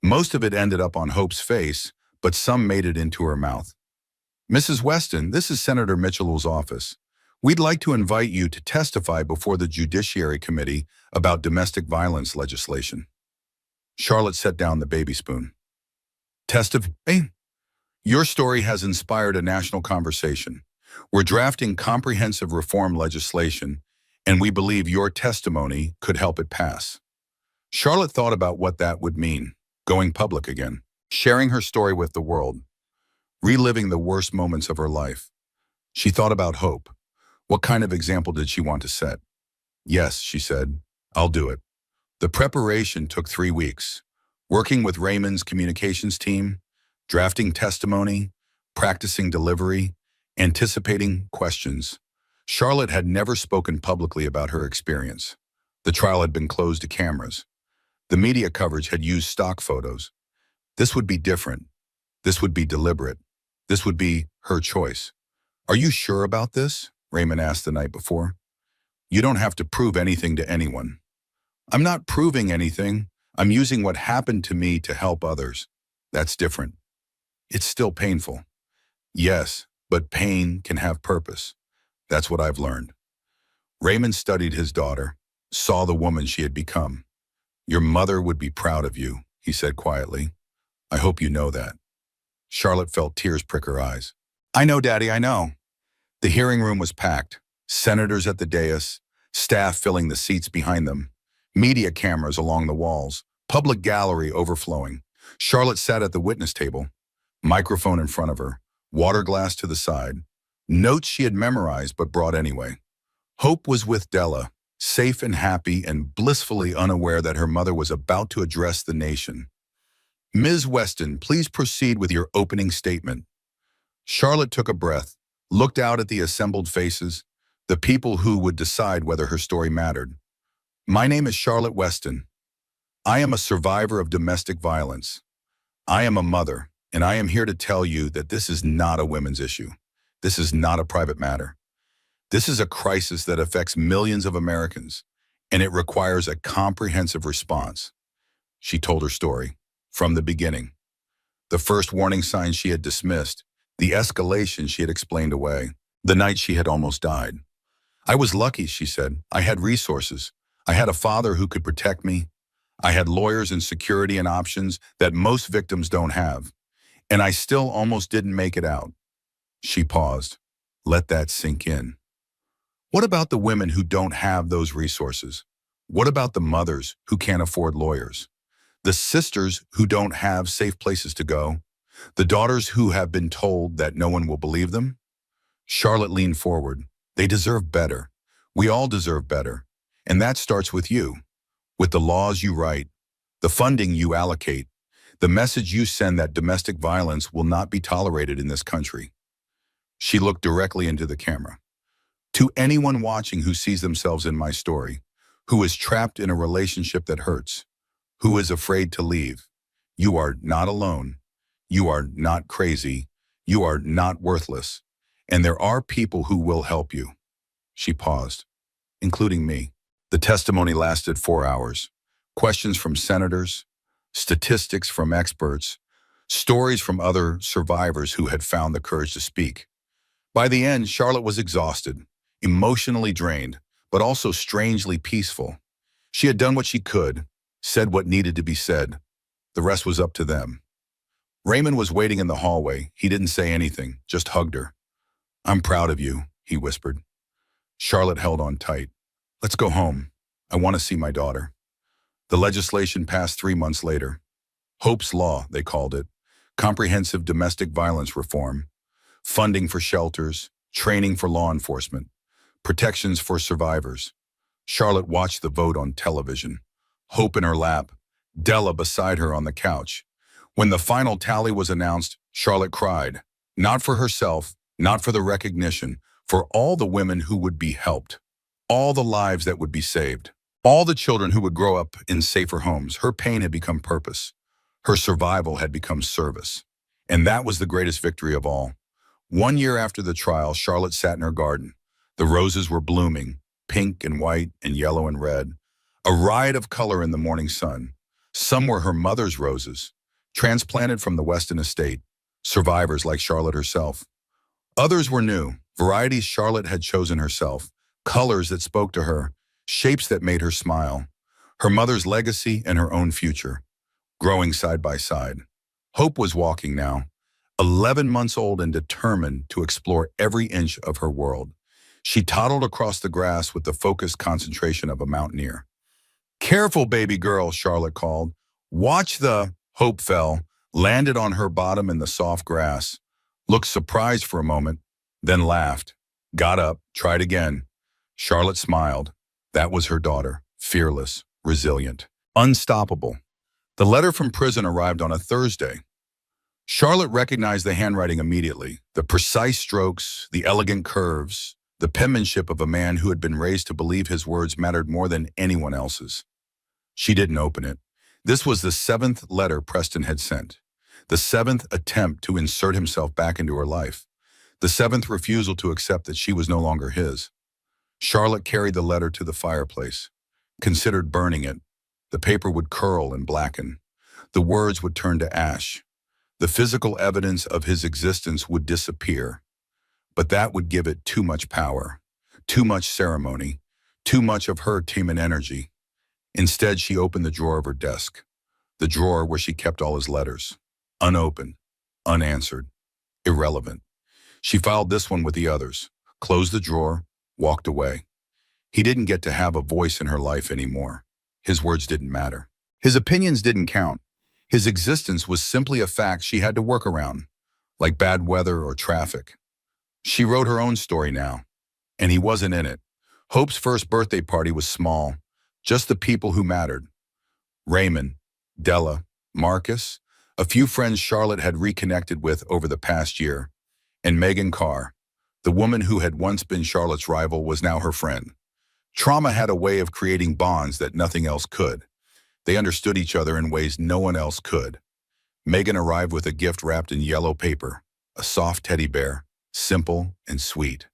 Most of it ended up on Hope's face, but some made it into her mouth. "Mrs. Weston, this is Senator Mitchell's office. We'd like to invite you to testify before the Judiciary Committee about domestic violence legislation." Charlotte set down the baby spoon. "Testify? Your story has inspired a national conversation. We're drafting comprehensive reform legislation, and we believe your testimony could help it pass." Charlotte thought about what that would mean, going public again, sharing her story with the world, reliving the worst moments of her life. She thought about Hope. What kind of example did she want to set? "Yes," she said, "I'll do it." The preparation took 3 weeks, working with Raymond's communications team, drafting testimony, practicing delivery, anticipating questions. Charlotte had never spoken publicly about her experience. The trial had been closed to cameras. The media coverage had used stock photos. This would be different. This would be deliberate. This would be her choice. "Are you sure about this?" Raymond asked the night before. "You don't have to prove anything to anyone." "I'm not proving anything. I'm using what happened to me to help others." "That's different." "It's still painful." "Yes, but pain can have purpose." "That's what I've learned." Raymond studied his daughter, saw the woman she had become. "Your mother would be proud of you," he said quietly. "I hope you know that." Charlotte felt tears prick her eyes. "I know, Daddy, I know." The hearing room was packed. Senators at the dais, staff filling the seats behind them, media cameras along the walls, public gallery overflowing. Charlotte sat at the witness table, microphone in front of her, water glass to the side, notes she had memorized but brought anyway. Hope was with Della, safe and happy and blissfully unaware that her mother was about to address the nation. "Ms. Weston, please proceed with your opening statement." Charlotte took a breath, looked out at the assembled faces, the people who would decide whether her story mattered. "My name is Charlotte Weston. I am a survivor of domestic violence. I am a mother, and I am here to tell you that this is not a women's issue. This is not a private matter. This is a crisis that affects millions of Americans, and it requires a comprehensive response." She told her story, from the beginning. The first warning signs she had dismissed, the escalation she had explained away, the night she had almost died. "I was lucky," she said. "I had resources. I had a father who could protect me. I had lawyers and security and options that most victims don't have. And I still almost didn't make it out." She paused. Let that sink in. What about the women who don't have those resources? What about the mothers who can't afford lawyers? The sisters who don't have safe places to go? The daughters who have been told that no one will believe them? Charlotte leaned forward. They deserve better. We all deserve better. And that starts with you, with the laws you write, the funding you allocate, the message you send that domestic violence will not be tolerated in this country. She looked directly into the camera. To anyone watching who sees themselves in my story, who is trapped in a relationship that hurts, who is afraid to leave, you are not alone. You are not crazy. You are not worthless. And there are people who will help you. She paused, including me. The testimony lasted 4 hours. Questions from senators, statistics from experts, stories from other survivors who had found the courage to speak. By the end, Charlotte was exhausted, emotionally drained, but also strangely peaceful. She had done what she could, said what needed to be said. The rest was up to them. Raymond was waiting in the hallway. He didn't say anything, just hugged her. "I'm proud of you," he whispered. Charlotte held on tight. "Let's go home. I want to see my daughter." The legislation passed 3 months later. Hope's Law, they called it. Comprehensive domestic violence reform. Funding for shelters, training for law enforcement, protections for survivors. Charlotte watched the vote on television. Hope in her lap, Della beside her on the couch. When the final tally was announced, Charlotte cried. Not for herself, not for the recognition, for all the women who would be helped, all the lives that would be saved, all the children who would grow up in safer homes. Her pain had become purpose. Her survival had become service. And that was the greatest victory of all. 1 year after the trial, Charlotte sat in her garden. The roses were blooming, pink and white and yellow and red, a riot of color in the morning sun. Some were her mother's roses, transplanted from the Weston estate, survivors like Charlotte herself. Others were new, varieties Charlotte had chosen herself, colors that spoke to her, shapes that made her smile. Her mother's legacy and her own future, growing side by side. Hope was walking now, 11 months old and determined to explore every inch of her world. She toddled across the grass with the focused concentration of a mountaineer. "Careful, baby girl," Charlotte called. "Watch the—" Hope fell, landed on her bottom in the soft grass, looked surprised for a moment, then laughed, got up, tried again. Charlotte smiled. That was her daughter, fearless, resilient, unstoppable. The letter from prison arrived on a Thursday. Charlotte recognized the handwriting immediately, the precise strokes, the elegant curves, the penmanship of a man who had been raised to believe his words mattered more than anyone else's. She didn't open it. This was the seventh letter Preston had sent, the seventh attempt to insert himself back into her life, the seventh refusal to accept that she was no longer his. Charlotte carried the letter to the fireplace, considered burning it. The paper would curl and blacken. The words would turn to ash. The physical evidence of his existence would disappear. But that would give it too much power, too much ceremony, too much of her team and energy. Instead, she opened the drawer of her desk, the drawer where she kept all his letters. Unopened, unanswered, irrelevant. She filed this one with the others, closed the drawer, walked away. He didn't get to have a voice in her life anymore. His words didn't matter. His opinions didn't count. His existence was simply a fact she had to work around, like bad weather or traffic. She wrote her own story now, and he wasn't in it. Hope's first birthday party was small, just the people who mattered. Raymond, Della, Marcus, a few friends Charlotte had reconnected with over the past year, and Megan Carr, the woman who had once been Charlotte's rival, was now her friend. Trauma had a way of creating bonds that nothing else could. They understood each other in ways no one else could. Megan arrived with a gift wrapped in yellow paper, a soft teddy bear, simple and sweet.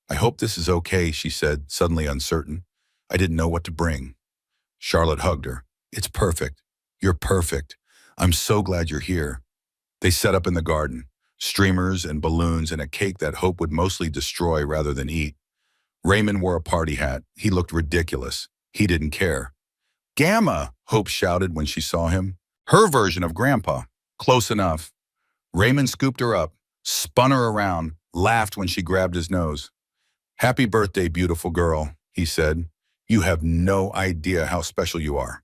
"I hope this is okay," she said, suddenly uncertain. "I didn't know what to bring." Charlotte hugged her. "It's perfect. You're perfect. I'm so glad you're here." They set up in the garden, streamers and balloons and a cake that Hope would mostly destroy rather than eat. Raymond wore a party hat. He looked ridiculous. He didn't care. "Gamma!" Hope shouted when she saw him. Her version of Grandpa. Close enough. Raymond scooped her up, spun her around, laughed when she grabbed his nose. "Happy birthday, beautiful girl," he said. "You have no idea how special you are."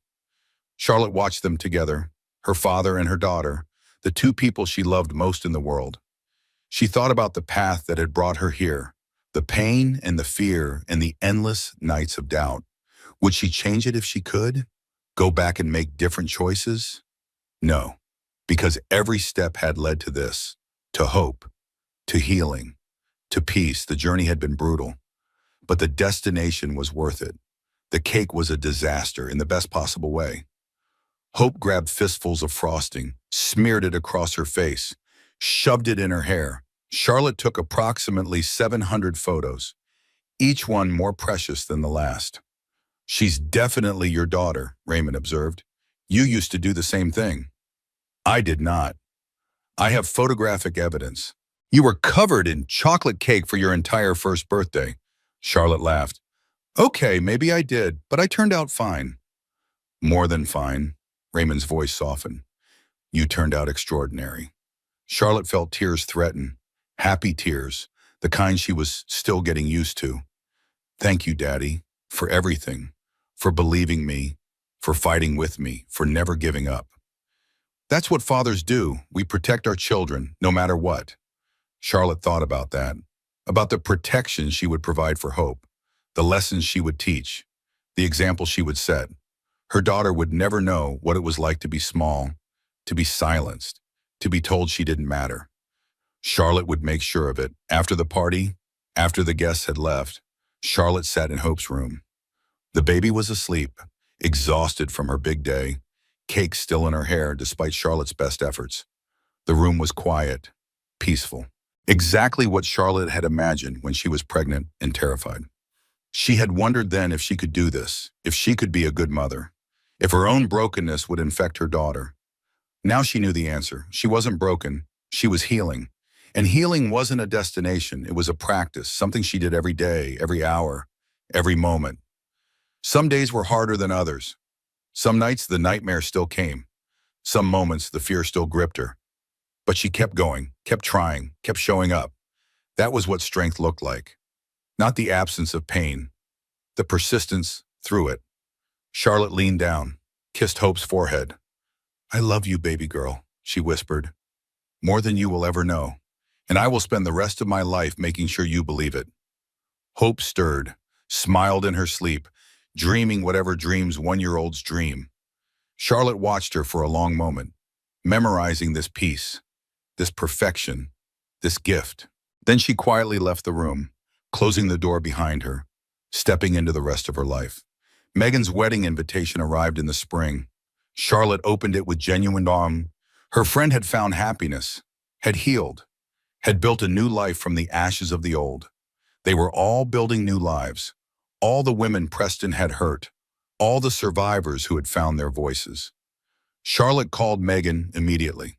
Charlotte watched them together, her father and her daughter, the two people she loved most in the world. She thought about the path that had brought her here, the pain and the fear and the endless nights of doubt. Would she change it if she could? Go back and make different choices? No, because every step had led to this, to hope, to healing, to peace. The journey had been brutal, but the destination was worth it. The cake was a disaster in the best possible way. Hope grabbed fistfuls of frosting, smeared it across her face, shoved it in her hair. Charlotte took approximately 700 photos, each one more precious than the last. "She's definitely your daughter," Raymond observed. "You used to do the same thing." "I did not. I have photographic evidence." "You were covered in chocolate cake for your entire first birthday." Charlotte laughed. "Okay, maybe I did, but I turned out fine." "More than fine." Raymond's voice softened. "You turned out extraordinary." Charlotte felt tears threaten, happy tears, the kind she was still getting used to. "Thank you, Daddy, for everything, for believing me, for fighting with me, for never giving up." That's what fathers do. We protect our children, no matter what. Charlotte thought about that, about the protection she would provide for Hope, the lessons she would teach, the example she would set. Her daughter would never know what it was like to be small, to be silenced, to be told she didn't matter. Charlotte would make sure of it. After the party, after the guests had left, Charlotte sat in Hope's room. The baby was asleep, exhausted from her big day, cake still in her hair despite Charlotte's best efforts. The room was quiet, peaceful. Exactly what Charlotte had imagined when she was pregnant and terrified. She had wondered then if she could do this, if she could be a good mother, if her own brokenness would infect her daughter. Now she knew the answer. She wasn't broken, she was healing. And healing wasn't a destination, it was a practice, something she did every day, every hour, every moment. Some days were harder than others. Some nights the nightmare still came. Some moments the fear still gripped her. But she kept going, kept trying, kept showing up. That was what strength looked like. Not the absence of pain, the persistence through it. Charlotte leaned down, kissed Hope's forehead. "I love you, baby girl," she whispered. "More than you will ever know. And I will spend the rest of my life making sure you believe it." Hope stirred, smiled in her sleep. dreaming whatever dreams one-year-olds dream. Charlotte watched her for a long moment, memorizing this peace, this perfection, this gift. Then she quietly left the room, closing the door behind her, stepping into the rest of her life. Megan's wedding invitation arrived in the spring. Charlotte opened it with genuine awe. Her friend had found happiness, had healed, had built a new life from the ashes of the old. They were all building new lives. All the women Preston had hurt, all the survivors who had found their voices. Charlotte called Megan immediately.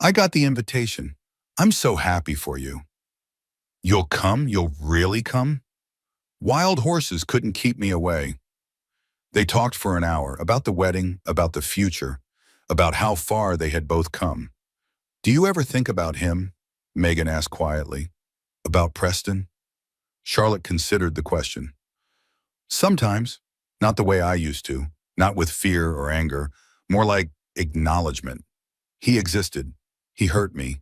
"I got the invitation. I'm so happy for you." "You'll come? You'll really come?" "Wild horses couldn't keep me away." They talked for an hour about the wedding, about the future, about how far they had both come. "Do you ever think about him?" Megan asked quietly. "About Preston?" Charlotte considered the question. "Sometimes. Not the way I used to. Not with fear or anger. More like acknowledgement. He existed. He hurt me.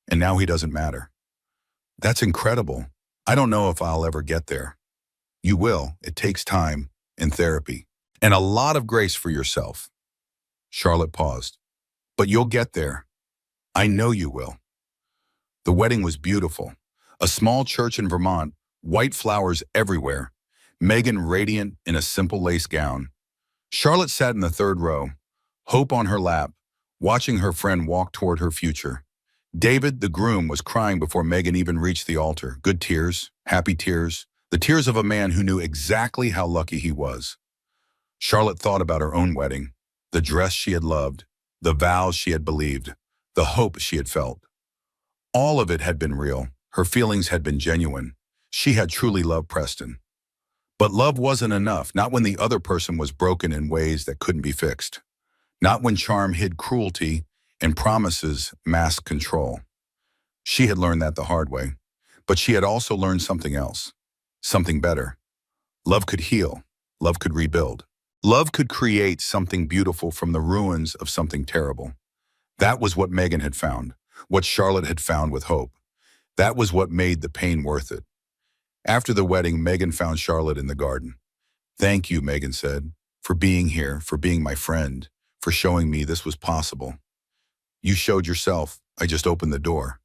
And now he doesn't matter." "That's incredible. I don't know if I'll ever get there." "You will. It takes time and therapy. And a lot of grace for yourself." Charlotte paused. "But you'll get there. I know you will." The wedding was beautiful. A small church in Vermont, white flowers everywhere. Megan radiant in a simple lace gown. Charlotte sat in the third row, Hope on her lap, watching her friend walk toward her future. David, the groom, was crying before Megan even reached the altar. Good tears, happy tears, the tears of a man who knew exactly how lucky he was. Charlotte thought about her own wedding, the dress she had loved, the vows she had believed, the hope she had felt. All of it had been real. Her feelings had been genuine. She had truly loved Preston. But love wasn't enough, not when the other person was broken in ways that couldn't be fixed. Not when charm hid cruelty and promises masked control. She had learned that the hard way. But she had also learned something else, something better. Love could heal. Love could rebuild. Love could create something beautiful from the ruins of something terrible. That was what Megan had found, what Charlotte had found with Hope. That was what made the pain worth it. After the wedding, Megan found Charlotte in the garden. "Thank you," Megan said, "for being here, for being my friend, for showing me this was possible. You showed yourself. I just opened the door."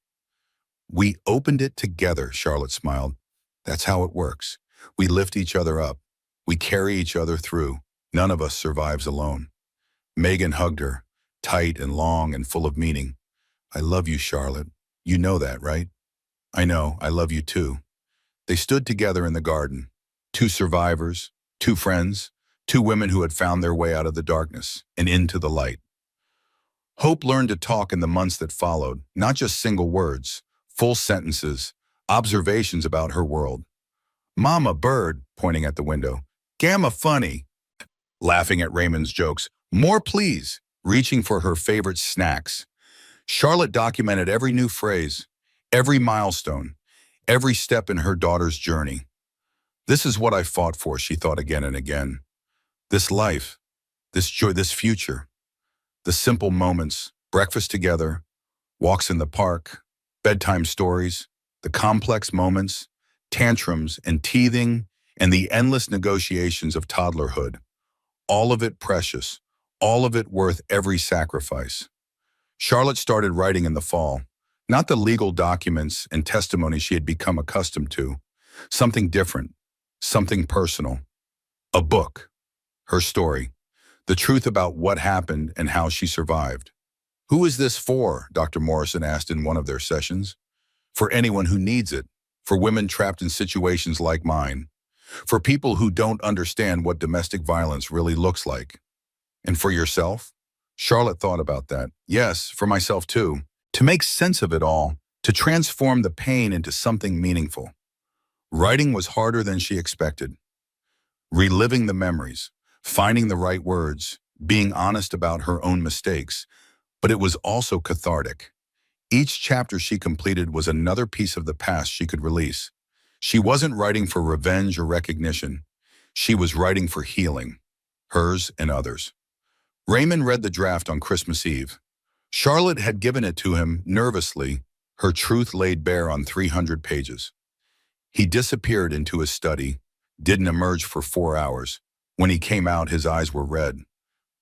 "We opened it together," Charlotte smiled. "That's how it works. We lift each other up. We carry each other through. None of us survives alone." Megan hugged her, tight and long and full of meaning. "I love you, Charlotte. You know that, right?" "I know. I love you too." They stood together in the garden. Two survivors, two friends, two women who had found their way out of the darkness and into the light. Hope learned to talk in the months that followed, not just single words, full sentences, observations about her world. "Mama bird," pointing at the window. "Gamma funny," laughing at Raymond's jokes. "More please," reaching for her favorite snacks. Charlotte documented every new phrase, every milestone, every step in her daughter's journey. "This is what I fought for," she thought again and again. "This life, this joy, this future." The simple moments, breakfast together, walks in the park, bedtime stories, the complex moments, tantrums and teething, and the endless negotiations of toddlerhood. All of it precious, all of it worth every sacrifice. Charlotte started writing in the fall, not the legal documents and testimony she had become accustomed to, something different, something personal. A book, her story, the truth about what happened and how she survived. "Who is this for?" Dr. Morrison asked in one of their sessions. "For anyone who needs it, for women trapped in situations like mine, for people who don't understand what domestic violence really looks like." "And for yourself?" Charlotte thought about that. "Yes, for myself too. To make sense of it all, to transform the pain into something meaningful." Writing was harder than she expected. Reliving the memories, finding the right words, being honest about her own mistakes, but it was also cathartic. Each chapter she completed was another piece of the past she could release. She wasn't writing for revenge or recognition. She was writing for healing, hers and others. Raymond read the draft on Christmas Eve. Charlotte had given it to him nervously, her truth laid bare on 300 pages. He disappeared into his study, didn't emerge for 4 hours, When he came out, his eyes were red.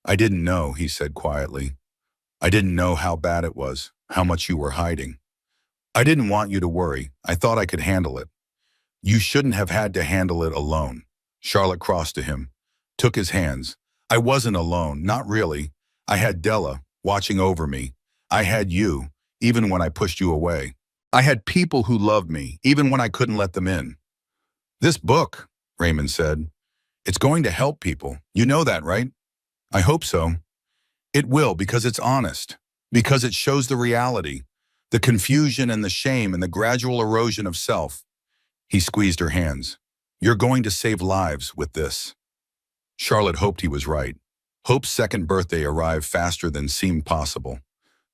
"I didn't know," he said quietly. "I didn't know how bad it was, how much you were hiding. I didn't want you to worry. I thought I could handle it." "You shouldn't have had to handle it alone." Charlotte crossed to him, took his hands. "I wasn't alone, not really. I had Della watching over me. I had you, even when I pushed you away. I had people who loved me, even when I couldn't let them in." "This book," Raymond said, "it's going to help people. You know that, right?" "I hope so." "It will, because it's honest, because it shows the reality, the confusion and the shame and the gradual erosion of self." He squeezed her hands. "You're going to save lives with this." Charlotte hoped he was right. Hope's second birthday arrived faster than seemed possible.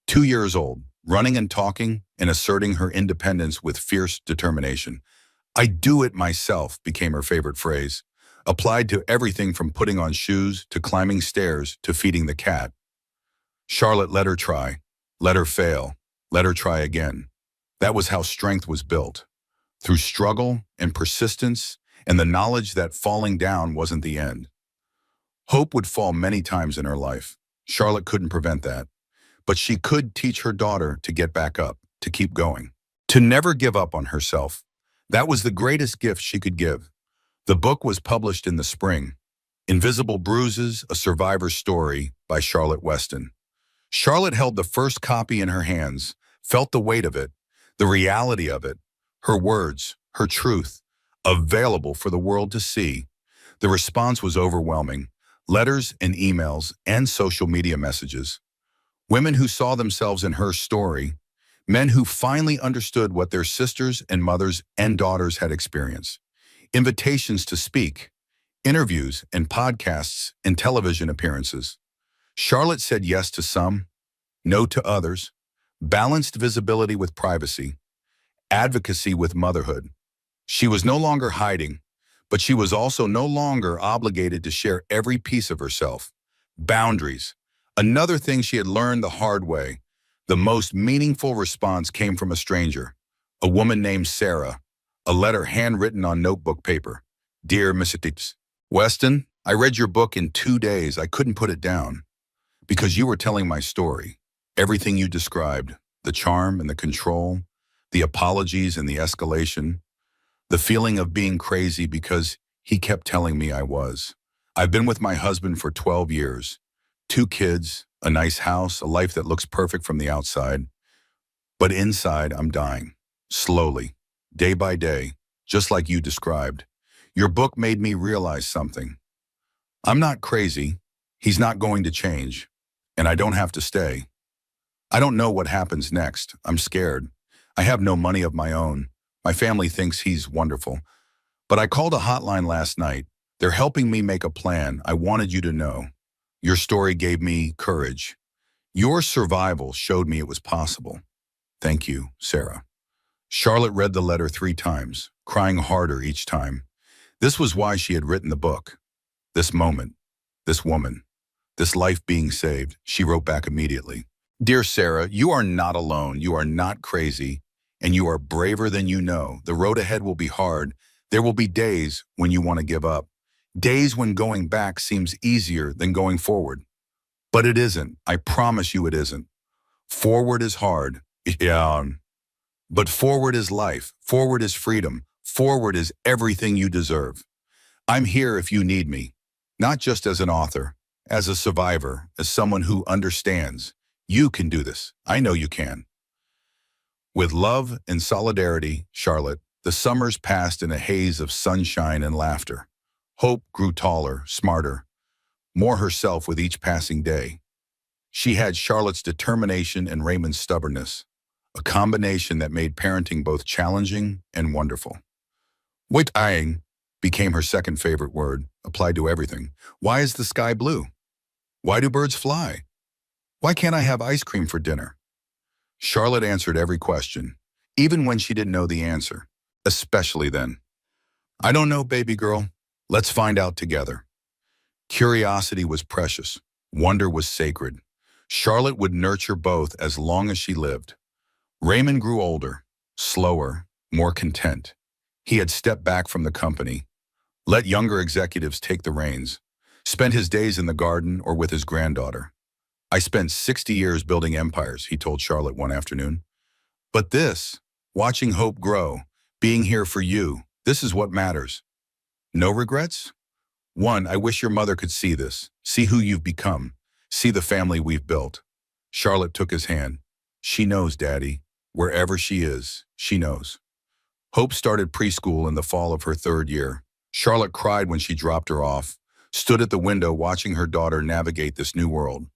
2 years old, running and talking and asserting her independence with fierce determination. "I do it myself" became her favorite phrase, applied to everything from putting on shoes to climbing stairs to feeding the cat. Charlotte let her try, let her fail, let her try again. That was how strength was built, through struggle and persistence and the knowledge that falling down wasn't the end. Hope would fall many times in her life. Charlotte couldn't prevent that, but she could teach her daughter to get back up, to keep going, to never give up on herself. That was the greatest gift she could give. The book was published in the spring. Invisible Bruises, A Survivor's Story by Charlotte Weston. Charlotte held the first copy in her hands, felt the weight of it, the reality of it, her words, her truth, available for the world to see. The response was overwhelming. Letters and emails and social media messages. Women who saw themselves in her story, men who finally understood what their sisters and mothers and daughters had experienced. Invitations to speak, interviews and podcasts and television appearances. Charlotte said yes to some, no to others, balanced visibility with privacy, advocacy with motherhood. She was no longer hiding, but she was also no longer obligated to share every piece of herself. Boundaries. Another thing she had learned the hard way. The most meaningful response came from a stranger, a woman named Sarah, a letter handwritten on notebook paper. "Dear Mrs. Weston, I read your book in 2 days. I couldn't put it down because you were telling my story. Everything you described, the charm and the control, the apologies and the escalation, the feeling of being crazy because he kept telling me I was. I've been with my husband for 12 years, 2 kids, a nice house, a life that looks perfect from the outside. But inside, I'm dying, slowly, day by day, just like you described. Your book made me realize something. I'm not crazy. He's not going to change. And I don't have to stay. I don't know what happens next. I'm scared. I have no money of my own. My family thinks he's wonderful. But I called a hotline last night. They're helping me make a plan. I wanted you to know. Your story gave me courage. Your survival showed me it was possible. Thank you, Sarah." Charlotte read the letter 3 times, crying harder each time. This was why she had written the book. This moment, this woman, this life being saved. She wrote back immediately. "Dear Sarah, you are not alone. You are not crazy. And you are braver than you know. The road ahead will be hard. There will be days when you want to give up. Days when going back seems easier than going forward. But it isn't. I promise you it isn't. Forward is hard. Yeah. But forward is life. Forward is freedom. Forward is everything you deserve. I'm here if you need me. Not just as an author, as a survivor, as someone who understands. You can do this. I know you can." With love and solidarity, Charlotte, the summers passed in a haze of sunshine and laughter. Hope grew taller, smarter, more herself with each passing day. She had Charlotte's determination and Raymond's stubbornness, a combination that made parenting both challenging and wonderful. Waiting became her second favorite word, applied to everything. Why is the sky blue? Why do birds fly? Why can't I have ice cream for dinner? Charlotte answered every question, even when she didn't know the answer, especially then. "I don't know, baby girl. Let's find out together." Curiosity was precious. Wonder was sacred. Charlotte would nurture both as long as she lived. Raymond grew older, slower, more content. He had stepped back from the company, let younger executives take the reins. Spent his days in the garden or with his granddaughter. I spent 60 years building empires, he told Charlotte one afternoon. But this, watching hope grow, being here for you, this is what matters. No regrets? One, I wish your mother could see this, see who you've become, see the family we've built. Charlotte took his hand. She knows, Daddy. Wherever she is, she knows. Hope started preschool in the fall of her 3rd year. Charlotte cried when she dropped her off, stood at the window watching her daughter navigate this new world.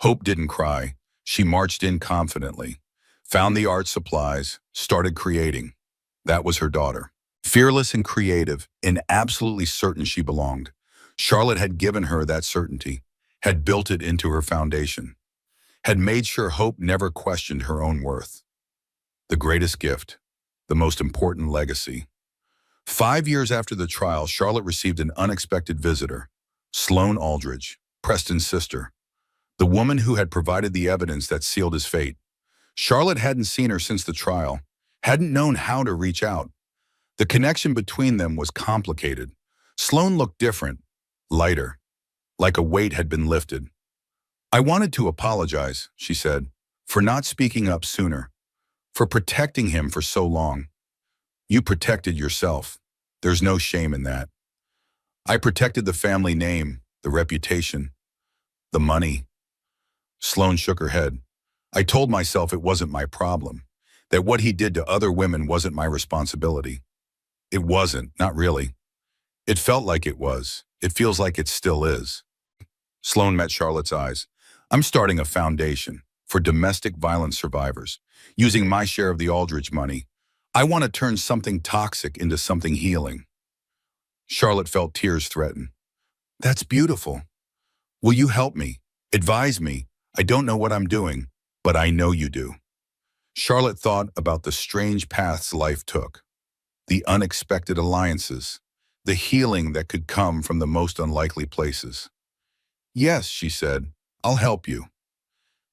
Hope didn't cry. She marched in confidently, found the art supplies, started creating. That was her daughter. Fearless and creative, and absolutely certain she belonged. Charlotte had given her that certainty, had built it into her foundation, had made sure Hope never questioned her own worth. The greatest gift, the most important legacy. 5 years after the trial, Charlotte received an unexpected visitor, Sloane Aldridge, Preston's sister, the woman who had provided the evidence that sealed his fate. Charlotte hadn't seen her since the trial, hadn't known how to reach out. The connection between them was complicated. Sloane looked different, lighter, like a weight had been lifted. I wanted to apologize, she said, for not speaking up sooner, for protecting him for so long. You protected yourself. There's no shame in that. I protected the family name, the reputation, the money. Sloane shook her head. I told myself it wasn't my problem, that what he did to other women wasn't my responsibility. It wasn't, not really. It felt like it was. It feels like it still is. Sloane met Charlotte's eyes. I'm starting a foundation for domestic violence survivors, using my share of the Aldridge money. I want to turn something toxic into something healing. Charlotte felt tears threaten. That's beautiful. Will you help me? Advise me? I don't know what I'm doing, but I know you do. Charlotte thought about the strange paths life took, the unexpected alliances, the healing that could come from the most unlikely places. Yes, she said, I'll help you.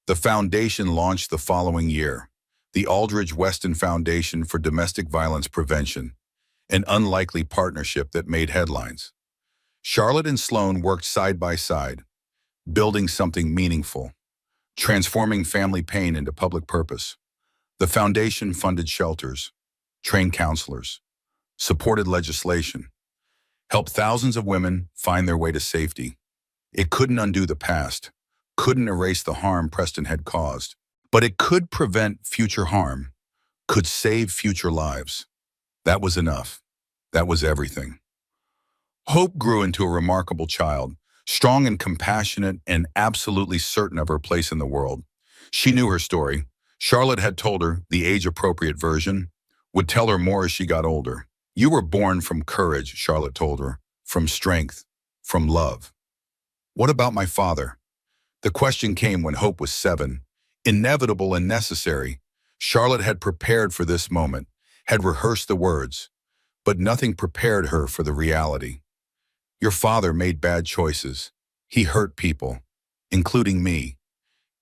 The foundation launched the following year, the Aldridge Weston Foundation for Domestic Violence Prevention, an unlikely partnership that made headlines. Charlotte and Sloane worked side by side, building something meaningful, transforming family pain into public purpose. The foundation funded shelters, trained counselors, supported legislation, helped thousands of women find their way to safety. It couldn't undo the past, couldn't erase the harm Preston had caused, but it could prevent future harm, could save future lives. That was enough. That was everything. Hope grew into a remarkable child, strong and compassionate and absolutely certain of her place in the world. She knew her story. Charlotte had told her the age-appropriate version, would tell her more as she got older. You were born from courage, Charlotte told her, from strength, from love. What about my father? The question came when Hope was 7, inevitable and necessary. Charlotte had prepared for this moment, had rehearsed the words, but nothing prepared her for the reality. Your father made bad choices. He hurt people, including me.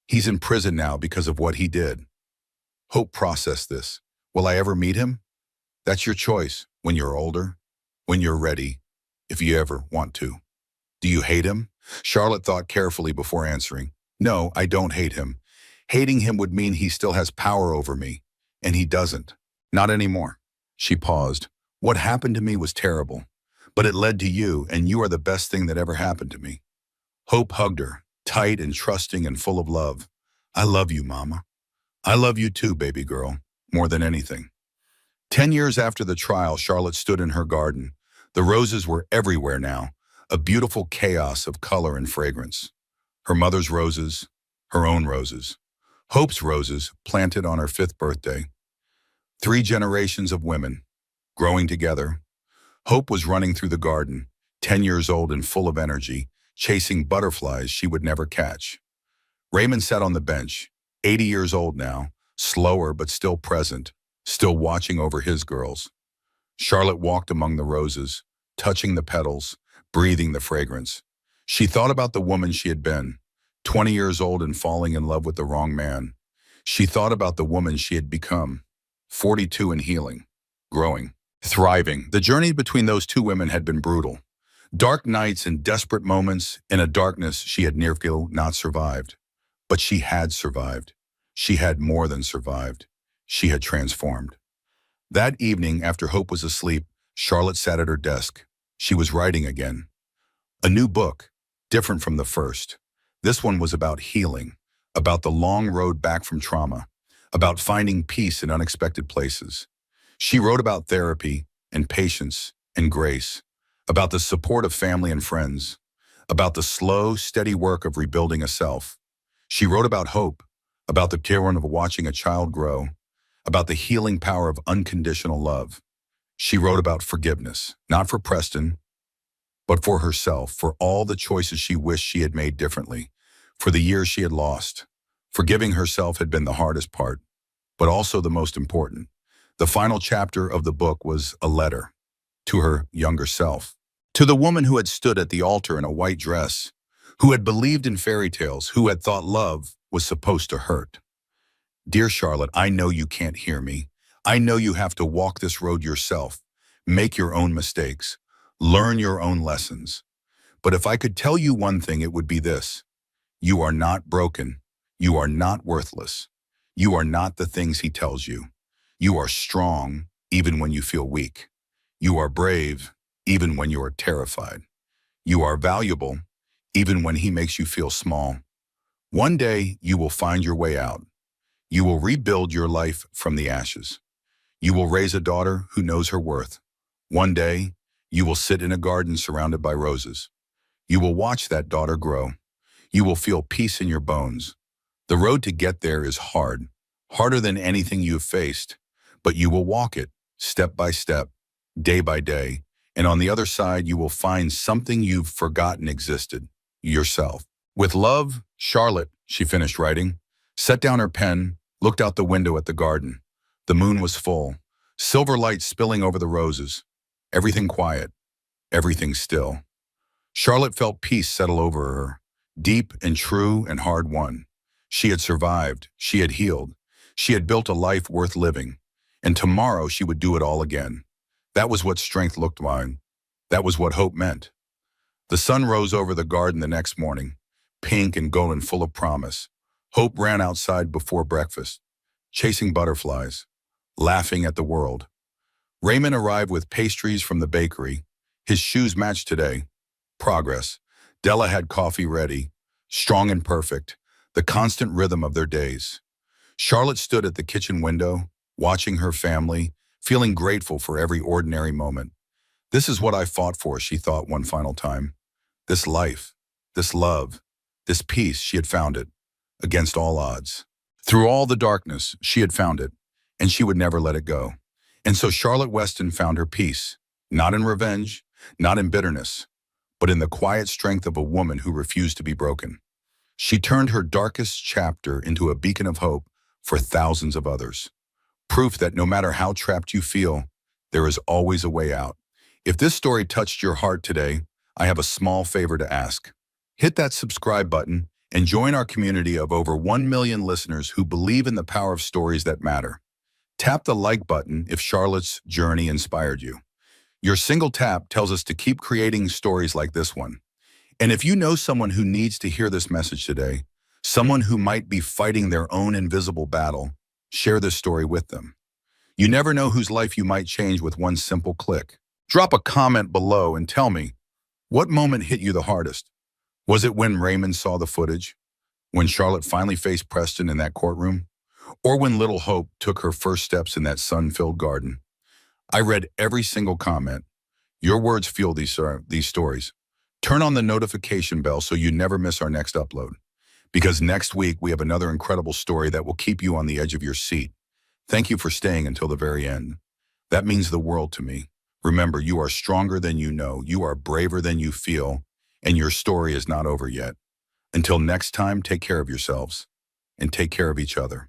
He's in prison now because of what he did. Hope processed this. Will I ever meet him? That's your choice when you're older, when you're ready, if you ever want to. Do you hate him? Charlotte thought carefully before answering. No, I don't hate him. Hating him would mean he still has power over me, and he doesn't. Not anymore. She paused. What happened to me was terrible, but it led to you, and you are the best thing that ever happened to me. Hope hugged her, tight and trusting and full of love. I love you, Mama. I love you too, baby girl, more than anything. 10 years after the trial, Charlotte stood in her garden. The roses were everywhere now, a beautiful chaos of color and fragrance. Her mother's roses, her own roses, Hope's roses planted on her 5th birthday. 3 generations of women, growing together. Hope was running through the garden, 10 years old and full of energy, chasing butterflies she would never catch. Raymond sat on the bench, 80 years old now, slower but still present, still watching over his girls. Charlotte walked among the roses, touching the petals, breathing the fragrance. She thought about the woman she had been, 20 years old and falling in love with the wrong man. She thought about the woman she had become, 42 and healing, growing, thriving. The journey between those 2 women had been brutal. Dark nights and desperate moments in a darkness she had nearly not survived. But she had survived. She had more than survived. She had transformed. That evening, after Hope was asleep, Charlotte sat at her desk. She was writing again. A new book, different from the first. This one was about healing, about the long road back from trauma, about finding peace in unexpected places. She wrote about therapy and patience and grace, about the support of family and friends, about the slow, steady work of rebuilding a self. She wrote about hope, about the care of watching a child grow, about the healing power of unconditional love. She wrote about forgiveness, not for Preston, but for herself, for all the choices she wished she had made differently, for the years she had lost. Forgiving herself had been the hardest part, but also the most important. The final chapter of the book was a letter to her younger self, to the woman who had stood at the altar in a white dress, who had believed in fairy tales, who had thought love was supposed to hurt. Dear Charlotte, I know you can't hear me. I know you have to walk this road yourself, make your own mistakes, learn your own lessons. But if I could tell you one thing, it would be this. You are not broken. You are not worthless. You are not the things he tells you. You are strong, even when you feel weak. You are brave, even when you are terrified. You are valuable, even when he makes you feel small. One day, you will find your way out. You will rebuild your life from the ashes. You will raise a daughter who knows her worth. One day, you will sit in a garden surrounded by roses. You will watch that daughter grow. You will feel peace in your bones. The road to get there is hard, harder than anything you've faced, but you will walk it, step by step, day by day, and on the other side, you will find something you've forgotten existed, yourself. With love, Charlotte, she finished writing, set down her pen, looked out the window at the garden. The moon was full, silver light spilling over the roses. Everything quiet, everything still. Charlotte felt peace settle over her, deep and true and hard-won. She had survived, she had healed, she had built a life worth living, and tomorrow she would do it all again. That was what strength looked like. That was what hope meant. The sun rose over the garden the next morning, pink and golden, full of promise. Hope ran outside before breakfast, chasing butterflies, laughing at the world. Raymond arrived with pastries from the bakery. His shoes matched today. Progress. Della had coffee ready, strong and perfect, the constant rhythm of their days. Charlotte stood at the kitchen window, watching her family, feeling grateful for every ordinary moment. This is what I fought for, she thought one final time. This life, this love, this peace, she had found it, against all odds. Through all the darkness, she had found it, and she would never let it go. And so Charlotte Weston found her peace, not in revenge, not in bitterness, but in the quiet strength of a woman who refused to be broken. She turned her darkest chapter into a beacon of hope for thousands of others. Proof that no matter how trapped you feel, there is always a way out. If this story touched your heart today, I have a small favor to ask. Hit that subscribe button and join our community of over 1 million listeners who believe in the power of stories that matter. Tap the like button if Charlotte's journey inspired you. Your single tap tells us to keep creating stories like this one. And if you know someone who needs to hear this message today, someone who might be fighting their own invisible battle, share this story with them. You never know whose life you might change with one simple click. Drop a comment below and tell me, what moment hit you the hardest? Was it when Raymond saw the footage? When Charlotte finally faced Preston in that courtroom? Or when little Hope took her first steps in that sun-filled garden? I read every single comment. Your words fuel these stories. Turn on the notification bell so you never miss our next upload. Because next week we have another incredible story that will keep you on the edge of your seat. Thank you for staying until the very end. That means the world to me. Remember, you are stronger than you know, you are braver than you feel, and your story is not over yet. Until next time, take care of yourselves and take care of each other.